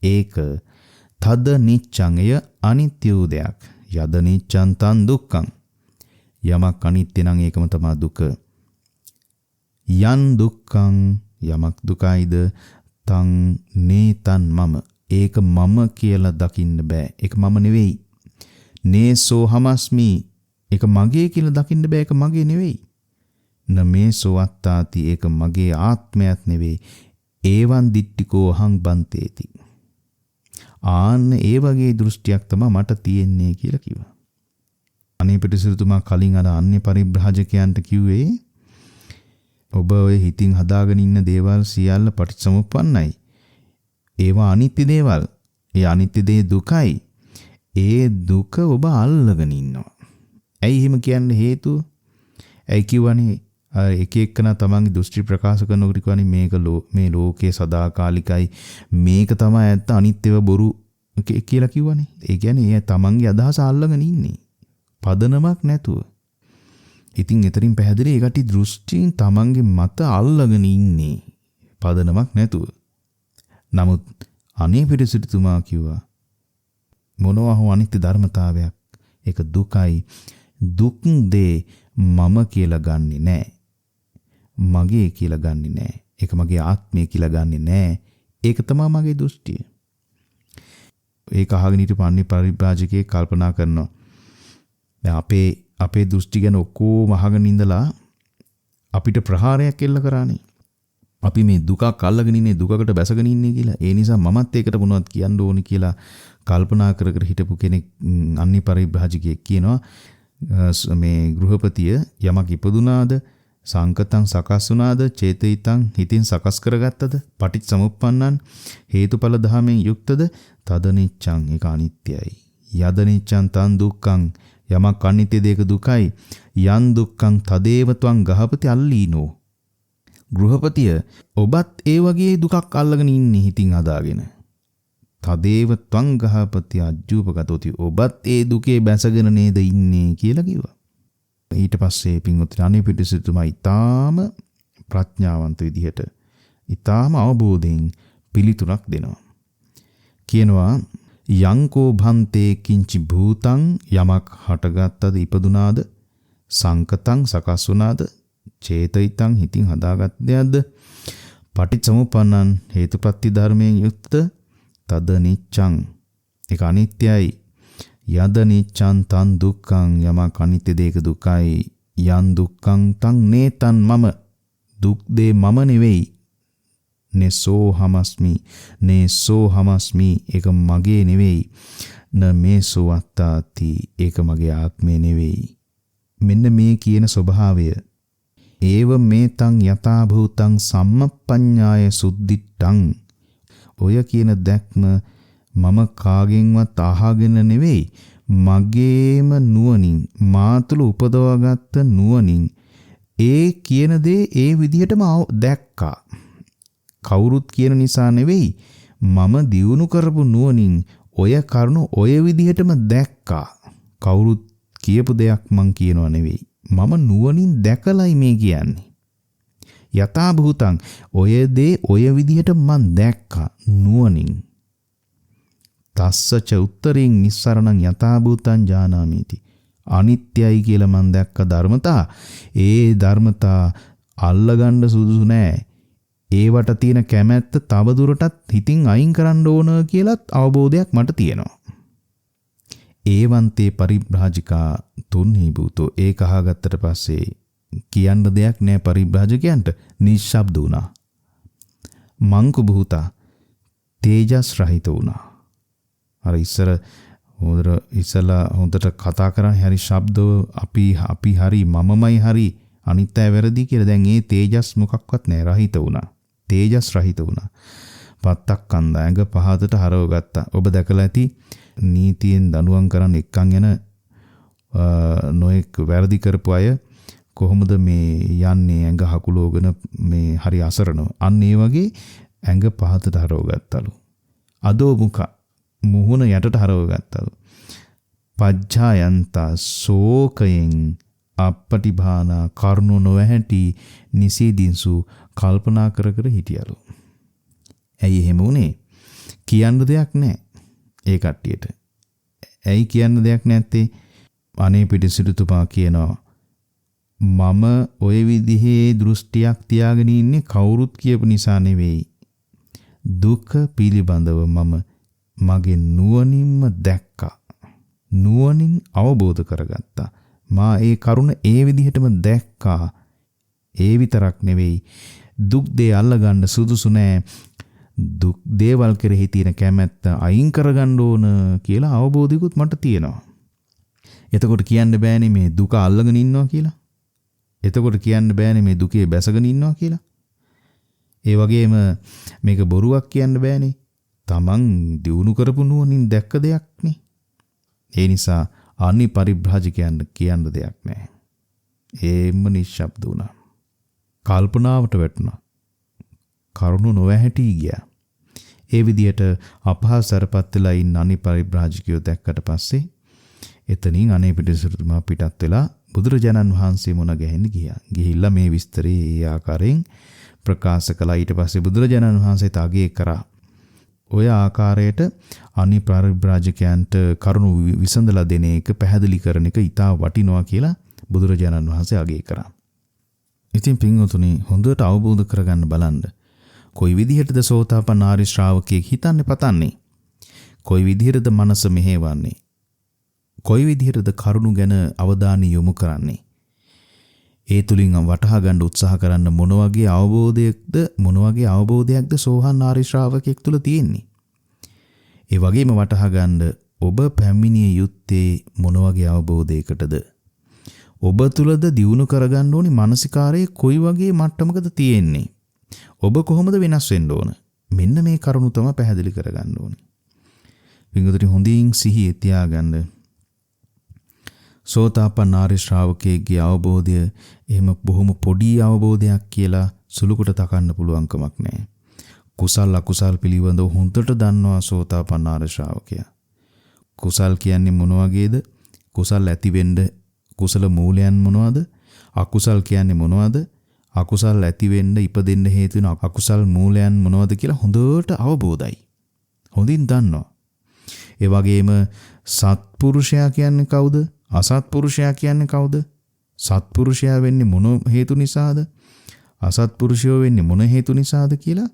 ඒක තද නිච්ඡං එය අනිත්‍ය වූ දෙයක්. යද නිච්ඡං තං දුක්ඛං. යමක් අනිත්‍ය නම් ඒකම තමයි දුක. යන් දුක්ඛං යමක් දුකයිද තං නේතන් මම. ඒක මම කියලා දකින්න බෑ. ඒක මම නෙවෙයි. නේසෝ හමස්මි. ඒක මගේ කියලා දකින්න බෑ. ඒක මගේ නෙවෙයි. නමේසෝ අත්තාති. ඒක මගේ ආත්මයක් නෙවෙයි. ඒවන් දිට්ඨිකෝ අහං බන්තේති. ආන්න ඒ වගේ දෘෂ්ටියක් තමයි මට තියෙන්නේ කියලා කිව්වා. අනේ පිටිසිරුතුමා කලින් අර අන්‍ය පරිබ්‍රාජකයන්ට කිව්වේ ඔබ ඔය හිතින් හදාගෙන ඉන්න දේවල් සියල්ල පටිච්චසමුප්පන්නයි. ඒවා අනිත්‍ය දේවල්. ඒ අනිත්‍ය දේ දුකයි. ඒ දුක ඔබ අල්ලගෙන ඉන්නවා. ඇයි එහෙම කියන්න හේතුව? ඇයි කියවනේ එක එක්කන තමන්ගේ දෘෂ්ටි ප්‍රකාශ කරනකොට කියවනේ මේක මේ ලෝකයේ සදාකාලිකයි. මේක තමයි ඇත්ත අනිත්‍යව බොරු කියලා කිව්වනේ. ඒ කියන්නේ ඒ තමන්ගේ අදහස අල්ලගෙන ඉන්නේ. පදනමක් නැතුව. ඉතින් එතරින් පැහැදිලි ඒකට දෘෂ්ටියෙන් තමන්ගේ මත අල්ලගෙන ඉන්නේ. පදනමක් නැතුව. නමුත් අනේ පිටිසිතුමා කිව්වා මොනවා හෝ අනිත්‍ය ධර්මතාවයක්. ඒක දුකයි. දුක් දේ මම කියලා ගන්නෙ නෑ. මගේ කියලා ගන්නෙ නෑ. ඒක මගේ ආත්මය කියලා ගන්නෙ නෑ. ඒක තමයි මගේ දෘෂ්ටිය. ඒක අහගෙන හිටපු අන්‍ය පරිබ්‍රාජකේ කල්පනා කරනවා. දැන් අපේ දෘෂ්ටි ගැන ඔක්කොම අහගෙන ඉඳලා අපිට ප්‍රහාරයක් එල්ල කරානේ. අපි මේ දුකක් අල්ලගෙන ඉන්නේ දුකකට බැසගෙන ඉන්නේ කියලා. ඒ නිසා මමත් ඒකට මොනවද කියන්න ඕනි කියලා කල්පනා කර කර හිටපු කෙනෙක් අන්‍ය පරිබ්‍රාජකයෙක් කියනවා මේ ගෘහපතිය යමක් ඉපදුනාද සංකතං සකස් වුණාද චේතිතං හිතින් සකස් කරගත්තද පටිච්චසමුප්පන්නං හේතුඵල ධමයෙන් යුක්තද තදනිච්ඡං ඒක අනිත්‍යයි. යදනිච්ඡං තං දුක්ඛං යමක් අනිත්‍ය දෙක දුකයි. යන් දුක්ඛං තදේව ත්වං ගහපති අල්ලීනෝ. ගෘහපතිය ඔබත් ඒ වගේ දුකක් අල්ලගෙන ඉන්නේ හිතින් හදාගෙන. තදේව ත්වං ගහපති අජ්ජූපගතෝති. ඔබත් ඒ දුකේ බැසගෙන නේද ඉන්නේ කියලා කිව්වා. ඊට පස්සේ පින්වත්නි අනේ පිටිසිතුමා ඊටාම ප්‍රඥාවන්ත විදිහට ඊටාම අවබෝධයෙන් පිළිතුරක් දෙනවා. කියනවා යංකෝ භන්තේ කිංචි භූතං යමක් හටගත්තද ඉපදුනාද සංකතං සකස් වුණාද චේතිතං හිතින් හදාගත් දෙයක්ද පටිච්චසමුප්පන්නං හේතුපත්ති ධර්මයෙන් යුක්ත තද නිච්ඡං ඒක අනිත්‍යයි. යද නිච්ඡං තං දුක්ඛං යමක් අනිත්‍ය දෙක දුකයි. යන් දුක්ඛං තං නේතං මම දුක් දේ මම නෙවෙයි. නේසෝ හමස්මි ඒක මගේ නෙවෙයි. නමේසෝ අත්තාති ඒක මගේ ආත්මය නෙවෙයි. මෙන්න මේ කියන ස්වභාවය ඒව මේතං යථා භූතං සම්මප්පඤ්ඤාය සුද්ධිට්ඨං ඔය කියන දැක්ම මම කාගෙන්වත් අහගෙන නෙවෙයි මගේම නුවණින් මාතුල උපදවාගත්ත නුවණින් ඒ කියන දේ ඒ විදිහටම දැක්කා. කවුරුත් කියන නිසා නෙවෙයි මම දියුණු කරපු නුවණින් ඔය කරුණු ඔය විදිහටම දැක්කා. කවුරුත් කියපු දෙයක් මං කියනවා නෙවෙයි. මම නුවණින් දැකලයි මේ කියන්නේ. යථා භූතං ඔය දේ ඔය විදිහට මං දැක්කා නුවණින්. තස්සච උත්තරින් නිස්සරණං යථා භූතං ජානාමිති. අනිත්‍යයි කියලා මං දැක්ක ධර්මතා. ඒ ධර්මතා අල්ලගන්න සුදුසු නෑ. ඒවට තියෙන කැමැත්ත තව දුරටත් හිතින් අයින් කරන්න ඕන කියලත් අවබෝධයක් මට තියෙනවා. ඒවන්තේ පරිබ්‍රාජිකා තුන්හි භූතෝ ඒක අහගත්තට පස්සේ කියන්න දෙයක් නෑ පරිබ්‍රාජකයන්ට. නිශ්ශබ්ද වුණා. මංකු භූතා තේජස් රහිත වුණා. අර ඉස්සලා හොඳට කතා කරන්නේ හරි ශබ්දව අපි හරි මමමයි හරි අනිත් අය වැරදි කියලා. දැන් ඒ තේජස් මොකක්වත් නෑ රහිත වුණා. තේජස් රහිත වුණා. පත්තක් කන්ද ඇඟ පහතට හරව ගත්තා. ඔබ දැකලා ඇති නීතියෙන් දඬුවම් කරන්න එක්කන් යන නොඑක් වැරදි කරපු අය කොහොමද මේ යන්නේ ඇඟ හකුලෝගෙන මේ හරි අසරණව. අන්න ඒ වගේ ඇඟ පහතට හරව ගත්තලු. අදෝ මුඛ මුහුණ යටට හරව ගත්තලු. පජ්ජායන්තා සෝකයෙන් අපටිභානා කරුණු නොවැහැටි නිසීදින්සු කල්පනා කර කර හිටියලු. ඇයි එහෙම වුනේ? කියන්න දෙයක් නැහැ. ඒ කට්ටියට. ඇයි කියන්න දෙයක් නැත්තේ? අනේ පිටිසිටුතුමා කියනවා මම ওই විදිහේ දෘෂ්ටියක් තියාගෙන ඉන්නේ කවුරුත් කියපු නිසා නෙවෙයි. දුක පිළිබඳව මම මගේ නුවණින්ම දැක්කා. නුවණින් අවබෝධ කරගත්තා. මා ඒ කරුණ ඒ විදිහටම දැක්කා. ඒ විතරක් නෙවෙයි දුක් දේ අල්ලගන්න සුදුසු නෑ. දුක් දේවල් කෙරෙහි තියෙන කැමැත්ත අයින් කරගන්න ඕන කියලා අවබෝධිකුත් මට තියෙනවා. එතකොට කියන්න බෑනේ මේ දුක අල්ලගෙන ඉන්නවා කියලා. එතකොට කියන්න බෑනේ මේ දුකේ බැසගෙන ඉන්නවා කියලා. ඒ වගේම මේක බොරුවක් කියන්න බෑනේ. Taman දිනු කරපු නුවණින් දැක්ක දෙයක් නේ. ඒ නිසා අනිපරිබ්‍රාජකයන් කියන්න දෙයක් නැහැ. ඒම නිශ්ශබ්ද වුණා. කල්පනාවට වැටුණා. කරුණු නොවැහැටි ගියා. ඒ විදියට අපහසුතරපත් වෙලා ඉන්න අනිපරිබ්‍රාජකයෝ දැක්කට පස්සේ එතනින් අනේ පිටිසිටුතුමා පිටත් වෙලා බුදුරජාණන් වහන්සේ මුණ ගැහෙන්න ගියා. ගිහිල්ලා මේ විස්තරේ ඒ ආකාරයෙන් ප්‍රකාශ කළා. ඊට පස්සේ බුදුරජාණන් වහන්සේට අගය කරා. ඔය ආකාරයට අනිපරිබ්‍රාජකයන්ට කරුණු විසඳලා දෙන එක පැහැදිලි කරන එක ඊටා වටිනවා කියලා බුදුරජාණන් වහන්සේ අගය කරා. ඉතින් පින්වතුනි හොඳට අවබෝධ කරගන්න බලන්න. කොයි විදිහටද සෝතාපන්න ආර්ය ශ්‍රාවකයෙක් හිතන්නේ පතන්නේ? කොයි විදිහටද මනස මෙහෙවන්නේ? කොයි විදිහටද කරුණු ගැන අවධානය යොමු කරන්නේ? ඒ තුලින් වටහා ගන්න උත්සාහ කරන්න මොන වගේ අවබෝධයක්ද සෝහන් ආර්ය ශ්‍රාවකයෙක් තුල තියෙන්නේ? ඒ වගේම වටහා ගන්න ඔබ පැමිණිය යුත්තේ මොන වගේ අවබෝධයකටද? ඔබ තුලද දියුණු කරගන්න ඕනි මානසිකාරයේ කොයි වගේ මට්ටමකද තියෙන්නේ? ඔබ කොහොමද වෙනස් වෙන්න ඕන? මෙන්න මේ කරුණු තමයි පැහැදිලි කරගන්න ඕනේ. වින්දුරි හොඳින් සිහියේ තියාගන්න. සෝතාපන්න ආර්ය ශ්‍රාවකයෙක්ගේ අවබෝධය එහෙම බොහොම පොඩි අවබෝධයක් කියලා සුළුකොට තකන්න පුළුවන් කමක් නැහැ. කුසල් අකුසල් පිළිබඳව හොඳට දන්නවා සෝතාපන්න ආර්ය ශ්‍රාවකයා. කුසල් කියන්නේ මොන වගේද? කුසල් ඇති වෙන්න කුසල මූලයන් මොනවද? අකුසල් කියන්නේ මොනවද? අකුසල් ඇති වෙන්න ඉපදෙන්න හේතු වෙන අකුසල් මූලයන් මොනවද කියලා හොඳට අවබෝධයි. හොඳින් දන්නවා. ඒ වගේම සත්පුරුෂයා කියන්නේ කවුද? අසත්පුරුෂයා කියන්නේ කවුද? සත්පුරුෂයා වෙන්නේ මොන හේතු නිසාද? අසත්පුරුෂයෝ වෙන්නේ මොන හේතු නිසාද කියලා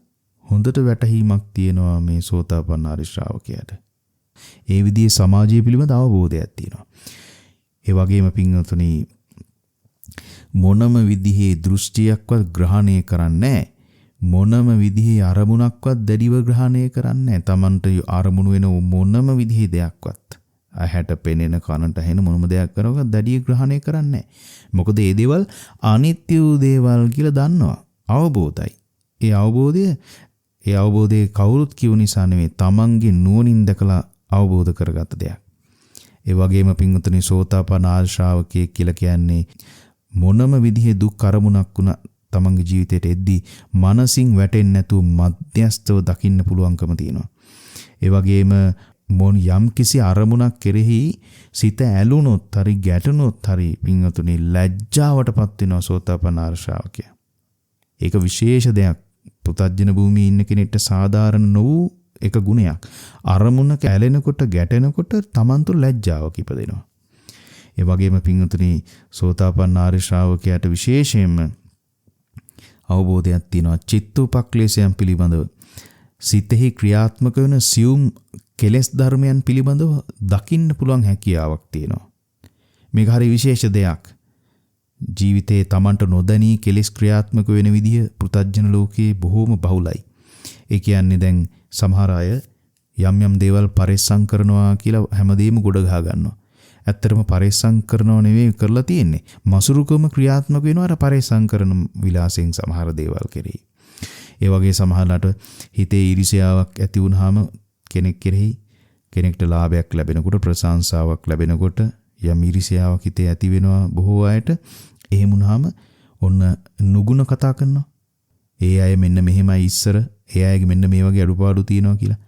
හොඳට වැටහීමක් තියෙනවා මේ සෝතාපන්න ආර්ය ශ්‍රාවකයාට. ඒ විදිහේ සමාජය පිළිබඳ අවබෝධයක් තියෙනවා. ඒ වගේම පින්වතුනි මොනම විදිහේ දෘෂ්ටියක්වත් ග්‍රහණය කරන්නේ නැහැ. මොනම විදිහේ අරමුණක්වත් දැඩිව ග්‍රහණය කරන්නේ නැහැ. Tamanට අරමුණු වෙන මොනම විදිහේ දෙයක්වත් ඇහැට පෙනෙන කනට ඇහෙන මොනම දෙයක් කරවක දැඩිව ග්‍රහණය කරන්නේ නැහැ. මොකද මේ දේවල් අනිත්‍ය වූ දේවල් කියලා දන්නවා. අවබෝධයි. ඒ අවබෝධයේ කවුරුත් කියු නිසා නෙවෙයි Tamanගේ නුවණින් දැකලා අවබෝධ කරගත්ත දෙයක්. ඒ වගේම පින්වතුනි සෝතාපන්න ආර්ය ශ්‍රාවකයෙක් කියලා කියන්නේ මොනම විදිහේ දුක් අරමුණක් වුණා තමන්ගේ ජීවිතයට එද්දී මනසින් වැටෙන්නේ නැතුව මධ්‍යස්තව දකින්න පුළුවන්කම තියෙනවා. ඒ වගේම යම් කිසි අරමුණක් කෙරෙහි සිත ඇලුනොත් හරි ගැටුනොත් හරි පින්වතුනි ලැජ්ජාවටපත් වෙනවා සෝතාපන්න ආර්ය ශ්‍රාවකයා. ඒක විශේෂ දෙයක්. පුතත්ජන භූමියේ ඉන්න කෙනෙක්ට සාධාරණ නොවූ එක ගුණයක්. අරමුණක ඇලෙනකොට ගැටෙනකොට තමන් තුළ ලැජ්ජාවක් ඉපදෙනවා. ඒ වගේම පින්වතුනි සෝතාපන්න ආර්ය ශ්‍රාවකයාට විශේෂයෙන්ම අවබෝධයක් තියෙනවා චිත්තෝපක්ලේශයන් පිළිබඳව. සිතෙහි ක්‍රියාත්මක වෙන සියුම් කෙලෙස් ධර්මයන් පිළිබඳව දකින්න පුළුවන් හැකියාවක් තියෙනවා. මේක හරි විශේෂ දෙයක්. ජීවිතයේ Tamanට නොදැනී කෙලෙස් ක්‍රියාත්මක වෙන විදිය පුතත්ජන ලෝකයේ බොහෝම බහුලයි. ඒ කියන්නේ දැන් සමහර අය යම් දේවල් පරිස්සම් කරනවා කියලා හැමදේම ගොඩ ගහ ගන්නවා. ඇත්තටම පරිස්සම් කරනව නෙවෙයි කරලා තියෙන්නේ. මසුරුකම ක්‍රියාත්මක වෙනවා අර පරිස්සම් කරන විලාසයෙන් සමහර දේවල් කෙරෙහි. ඒ වගේ සමහරලාට හිතේ ඊර්ෂ්‍යාවක් ඇති වුනහම කෙනෙක් කෙරෙහි කෙනෙක්ට ලාභයක් ලැබෙනකොට ප්‍රශංසාවක් ලැබෙනකොට යම් ඊර්ෂ්‍යාවක් හිතේ ඇති වෙනවා බොහෝ අයට. එහෙම වුනහම ඔන්න නුගුණ කතා කරනවා. ඒ අය මෙන්න මෙහෙමයි ඉස්සර, ඒ අයගේ මෙන්න මේ වගේ අඩුපාඩු තියෙනවා කියලා.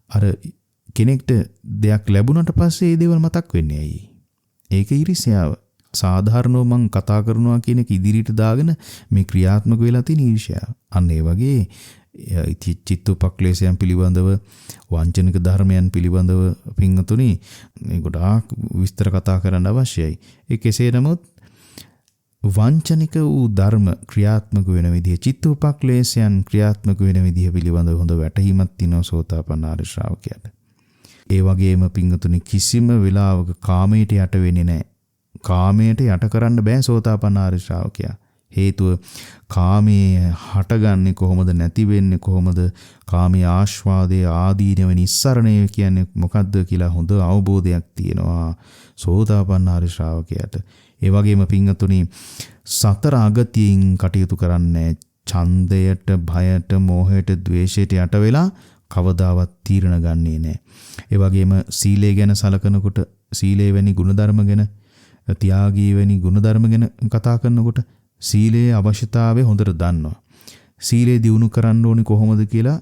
අර කෙනෙක්ට දෙයක් ලැබුණට පස්සේ ඒ දේවල් මතක් වෙන්නේ ඇයි? ඒක ඊර්ෂ්‍යාව. සාධාරණව මං කතා කරනවා කියන එක ඉදිරියට දාගෙන මේ ක්‍රියාත්මක වෙලා තියෙන ඊර්ෂ්‍යාව. අන්න ඒ වගේ චිත්තෝපක්ලේශයන් පිළිබඳව වංචනික ධර්මයන් පිළිබඳව පින්තුනි මේ ගොඩාක් විස්තර කතා කරන්න අවශ්‍යයි. ඒ කෙසේ නමුත් වංචනික වූ ධර්ම ක්‍රියාත්මක වෙන විදිහ චිත්තෝපක්ලේශයන් ක්‍රියාත්මක වෙන විදිහ පිළිබඳව හොඳ වැටහීමක් තියෙනවා සෝතාපන්න ආර්ය ශ්‍රාවකයාට. ඒ වගේම පින්තුනි කිසිම වෙලාවක කාමයට යට වෙන්නේ නැහැ. කාමයට යට කරන්න බෑ සෝතාපන්න ආර්ය ශ්‍රාවකයා. හේතුව කාමයේ හටගන්නේ කොහොමද නැති වෙන්නේ කොහොමද කාමයේ ආස්වාදයේ ආදීනව නිස්සරණය කියන්නේ මොකද්ද කියලා හොඳ අවබෝධයක් තියෙනවා සෝතාපන්න ආර්ය ශ්‍රාවකයාට. ඒ වගේම පින්තුනි සතර අගතියින් කටයුතු කරන්නේ ඡන්දයට, භයට, මෝහයට, ද්වේෂයට යට වෙලා කවදාවත් තීරණ ගන්නේ නැහැ. ඒ වගේම සීලය ගැන සලකනකොට සීලේ වැනි ගුණධර්ම ගැන, ත්‍යාගී වැනි ගුණධර්ම ගැන කතා කරනකොට සීලේ අවශ්‍යතාවය හොඳට දන්නවා. සීලේ දියුණු කරන්න ඕනි කොහොමද කියලා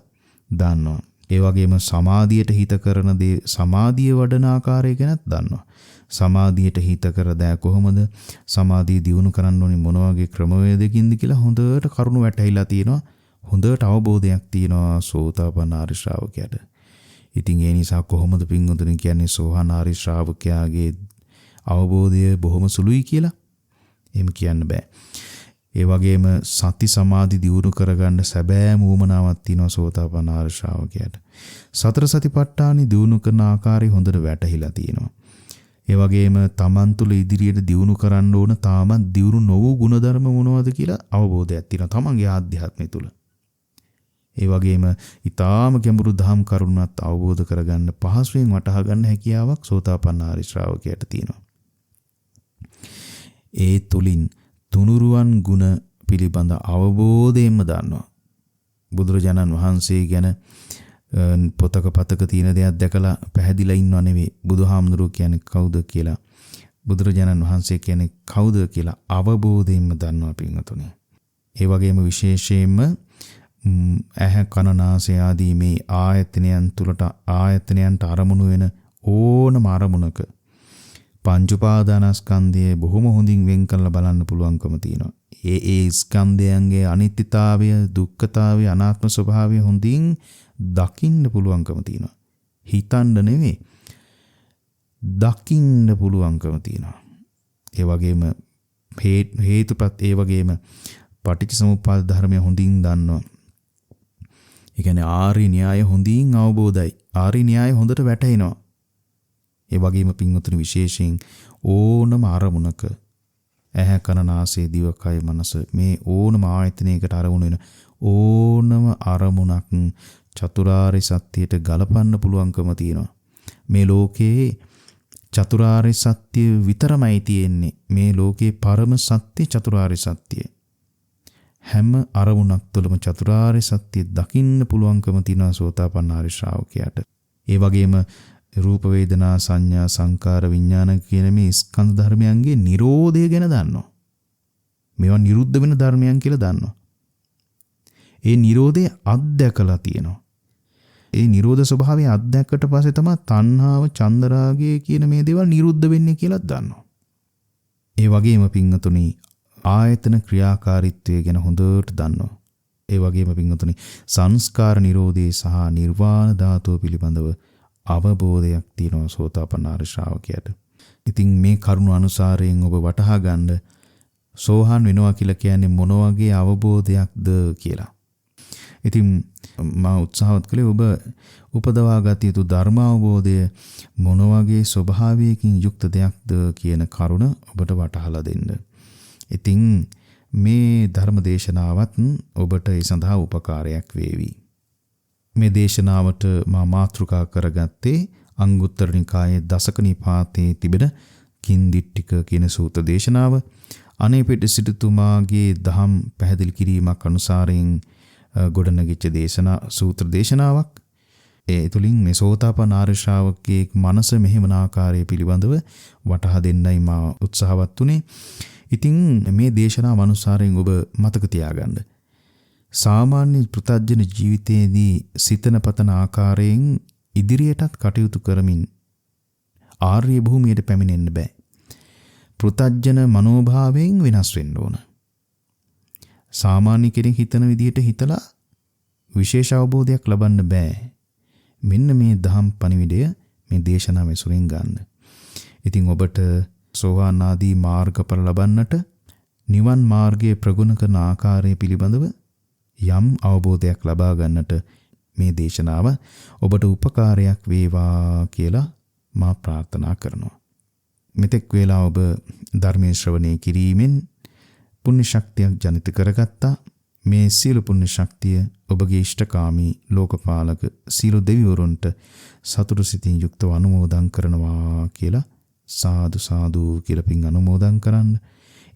දන්නවා. ඒ වගේම සමාධියට හිත කරන දේ සමාධිය වඩන ආකාරය ගැනත් දන්නවා. සමාධියට හිත කර දෑ කොහොමද? සමාධිය දියුණු කරන්න ඕනි මොන වගේ ක්‍රමවේදකින්ද කියලා හොඳට කරුණු වැටහිලා තියෙනවා. හොඳට අවබෝධයක් තියෙනවා සෝතාපන්න ආර්ය ශ්‍රාවකයාට. ඉතින් ඒ නිසා කොහොමද පින්වතුනි කියන්නේ සෝහන් ආර්ය ශ්‍රාවකයාගේ අවබෝධය බොහොම සුළුයි කියලා? එහෙම කියන්න බෑ. ඒ වගේම සති සමාධි දියුණු කරගන්න සැබෑ මූමනාවක් තියෙනවා සෝතාපන්න ආර්ය ශ්‍රාවකයාට. සතර සතිපට්ඨානෙ දියුණු කරන ආකාරය හොඳට වැටහිලා තියෙනවා. ඒ වගේම තමන් තුළ ඉදිරියට දියුණු කරන්න ඕන තාමත් දියුණු නොවූ ගුණධර්ම මොනවද කියලා අවබෝධයක් තියෙනවා තමන්ගේ ආධ්‍යාත්මය තුළ. ඒ වගේම ඊටාම ගැඹුරු ධම් කරුණත් අවබෝධ කරගන්න පහසුවෙන් වටහා ගන්න හැකියාවක් සෝතාපන්න ආර්ය ශ්‍රාවකයාට තියෙනවා. ඒ තුලින් තුනුරුවන් ගුණ පිළිබඳ අවබෝධයෙන්ම දන්නවා. බුදුරජාණන් වහන්සේ ගැන පොතක පතක තියෙන දේක් දැකලා පැහැදිලා ඉන්නව නෙවෙයි. බුදුහාමුදුරුවෝ කියන්නේ කවුද කියලා, බුදුරජාණන් වහන්සේ කියන්නේ කවුද කියලා අවබෝධයෙන්ම දන්නවා පින්වතුනි. ඒ වගේම විශේෂයෙන්ම ඇහැ කන නාසය ආදී මේ ආයතනයන් තුලට ආයතනයන්ට අරමුණු වෙන ඕනම අරමුණක පංච උපාදානස්කන්ධය බොහොම හොඳින් වෙන් කරලා බලන්න පුළුවන්කම තියෙනවා. ඒ ස්කන්ධයන්ගේ අනිත්‍යතාවය, දුක්ඛතාවය, අනාත්ම ස්වභාවය හොඳින් දකින්න පුළුවන්කම තියෙනවා. හිතන්න නෙවෙයි, දකින්න පුළුවන්කම තියෙනවා. ඒ වගේම හේතුපත් ඒ වගේම පටිච්චසමුප්පාද ධර්මය හොඳින් දන්නවා. ඒ කියන්නේ ආර්ය න්‍යාය හොඳින් අවබෝධයි. ආර්ය න්‍යාය හොඳට වැටහෙනවා. ඒ වගේම පින්වතුනි විශේෂයෙන් ඕනම අරමුණක ඇහැ කන නාසය දිව කය මනස මේ ඕනම ආයතනයකට අරමුණු වෙන ඕනම අරමුණක් චතුරාර්ය සත්‍යයට ගලපන්න පුළුවන්කම තියෙනවා. මේ ලෝකේ චතුරාර්ය සත්‍ය විතරමයි තියෙන්නේ. මේ ලෝකේ පරම සත්‍ය චතුරාර්ය සත්‍යය. හැම අරමුණක් තුළම චතුරාර්ය සත්‍ය දකින්න පුළුවන්කම තියෙනවා සෝතාපන්න ආර්ය ශ්‍රාවකයාට. ඒ වගේම රූප වේදනා සංඥා සංකාර විඥාන කියන මේ ස්කන්ධ ධර්මයන්ගේ නිරෝධය ගැන දන්නවා. මේවා නිරුද්ධ වෙන ධර්මයන් කියලා දන්නවා. ඒ නිරෝධය අත්දැකලා තියෙනවා. ඒ නිරෝධ ස්වභාවය අත්දැක්කට පස්සේ තමයි තණ්හාව, චන්දරාගය කියන මේ දේවල් නිරුද්ධ වෙන්නේ කියලා දන්නවා. ඒ වගේම පින්වතුනි ආයතන ක්‍රියාකාරීත්වය ගැන හොඳට දන්නවා. ඒ වගේම පින්වතුනි සංස්කාර නිරෝධය සහ නිර්වාණ ධාතුව පිළිබඳව අවබෝධයක් තියෙනවා සෝතාපන්න ආර්ය ශ්‍රාවකයාට. ඉතින් මේ කරුණ අනුසාරයෙන් ඔබ වටහා ගන්න සෝහන් වෙනවා කියලා කියන්නේ මොන වගේ අවබෝධයක්ද කියලා. ඉතින් මම උත්සාහවත් කළේ ඔබ උපදවා ගත යුතු ධර්ම අවබෝධය මොන වගේ ස්වභාවයකින් යුක්ත දෙයක්ද කියන කරුණ ඔබට වටහලා දෙන්න. ඉතින් මේ ධර්ම දේශනාවත් ඔබට ඒ සඳහා උපකාරයක් වේවි. මේ දේශනාවට මා මාතෘකා කරගත්තේ අංගුත්තර නිකායේ දසක නිපාතේ තිබෙන කින්දිට්ඨික කියන සූත්‍ර දේශනාව. අනේපිට සිටුතුමාගේ දහම් පැහැදිලි කිරීමක් අනුසාරයෙන් ගොඩනැගිච්ච දේශනා සූත්‍ර දේශනාවක්. ඒ තුලින් මේ සෝතාපන්න ආර්ය ශ්‍රාවකයේ මනස මෙහෙමන ආකාරය පිළිබඳව වටහා දෙන්නයි මා උත්සාහවත් උනේ. ඉතින් මේ දේශනාව අනුසාරයෙන් ඔබ මතක තියාගන්න. සාමාන්‍ය පෘථග්ජන ජීවිතයේදී සිතන පතන ආකාරයෙන් ඉදිරියටත් කටයුතු කරමින් ආර්ය භූමියට පැමිණෙන්න බෑ. පෘථග්ජන මනෝභාවයෙන් වෙනස් වෙන්න ඕන. සාමාන්‍ය කෙනෙක් හිතන විදිහට හිතලා විශේෂ අවබෝධයක් ලබන්න බෑ. මෙන්න මේ දහම් පණිවිඩය මේ දේශනාවේ සුරින් ගන්න. ඉතින් ඔබට සෝවාන් ආදී මාර්ගඵල ලබන්නට නිවන් මාර්ගයේ ප්‍රගුණ කරන ආකාරය පිළිබඳව යම් අවබෝධයක් ලබා ගන්නට මේ දේශනාව ඔබට උපකාරයක් වේවා කියලා මා ප්‍රාර්ථනා කරනවා. මෙතෙක් වේලා ඔබ ධර්මයේ ශ්‍රවණය කිරීමෙන් පුණ්‍ය ශක්තියක් ජනිත කරගත්තා. මේ සියලු පුණ්‍ය ශක්තිය ඔබගේ ඉෂ්ඨකාමී ලෝකපාලක සියලු දෙවිවරුන්ට සතුටු සිතින් යුක්තව අනුමෝදන් කරනවා කියලා සාදු සාදු කියලා පින් අනුමෝදන් කරන්න.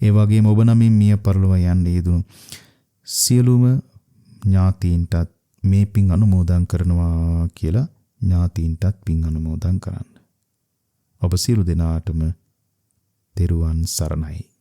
ඒ වගේම ඔබ නමින් මිය පරලොව යන්න යෙදුණු සියලුම ඥාතීන්ටත් මේ පින් අනුමෝදන් කරනවා කියලා ඥාතීන්ටත් පින් අනුමෝදන් කරන්න. ඔබ සියලු දෙනාටම තෙරුවන් සරණයි.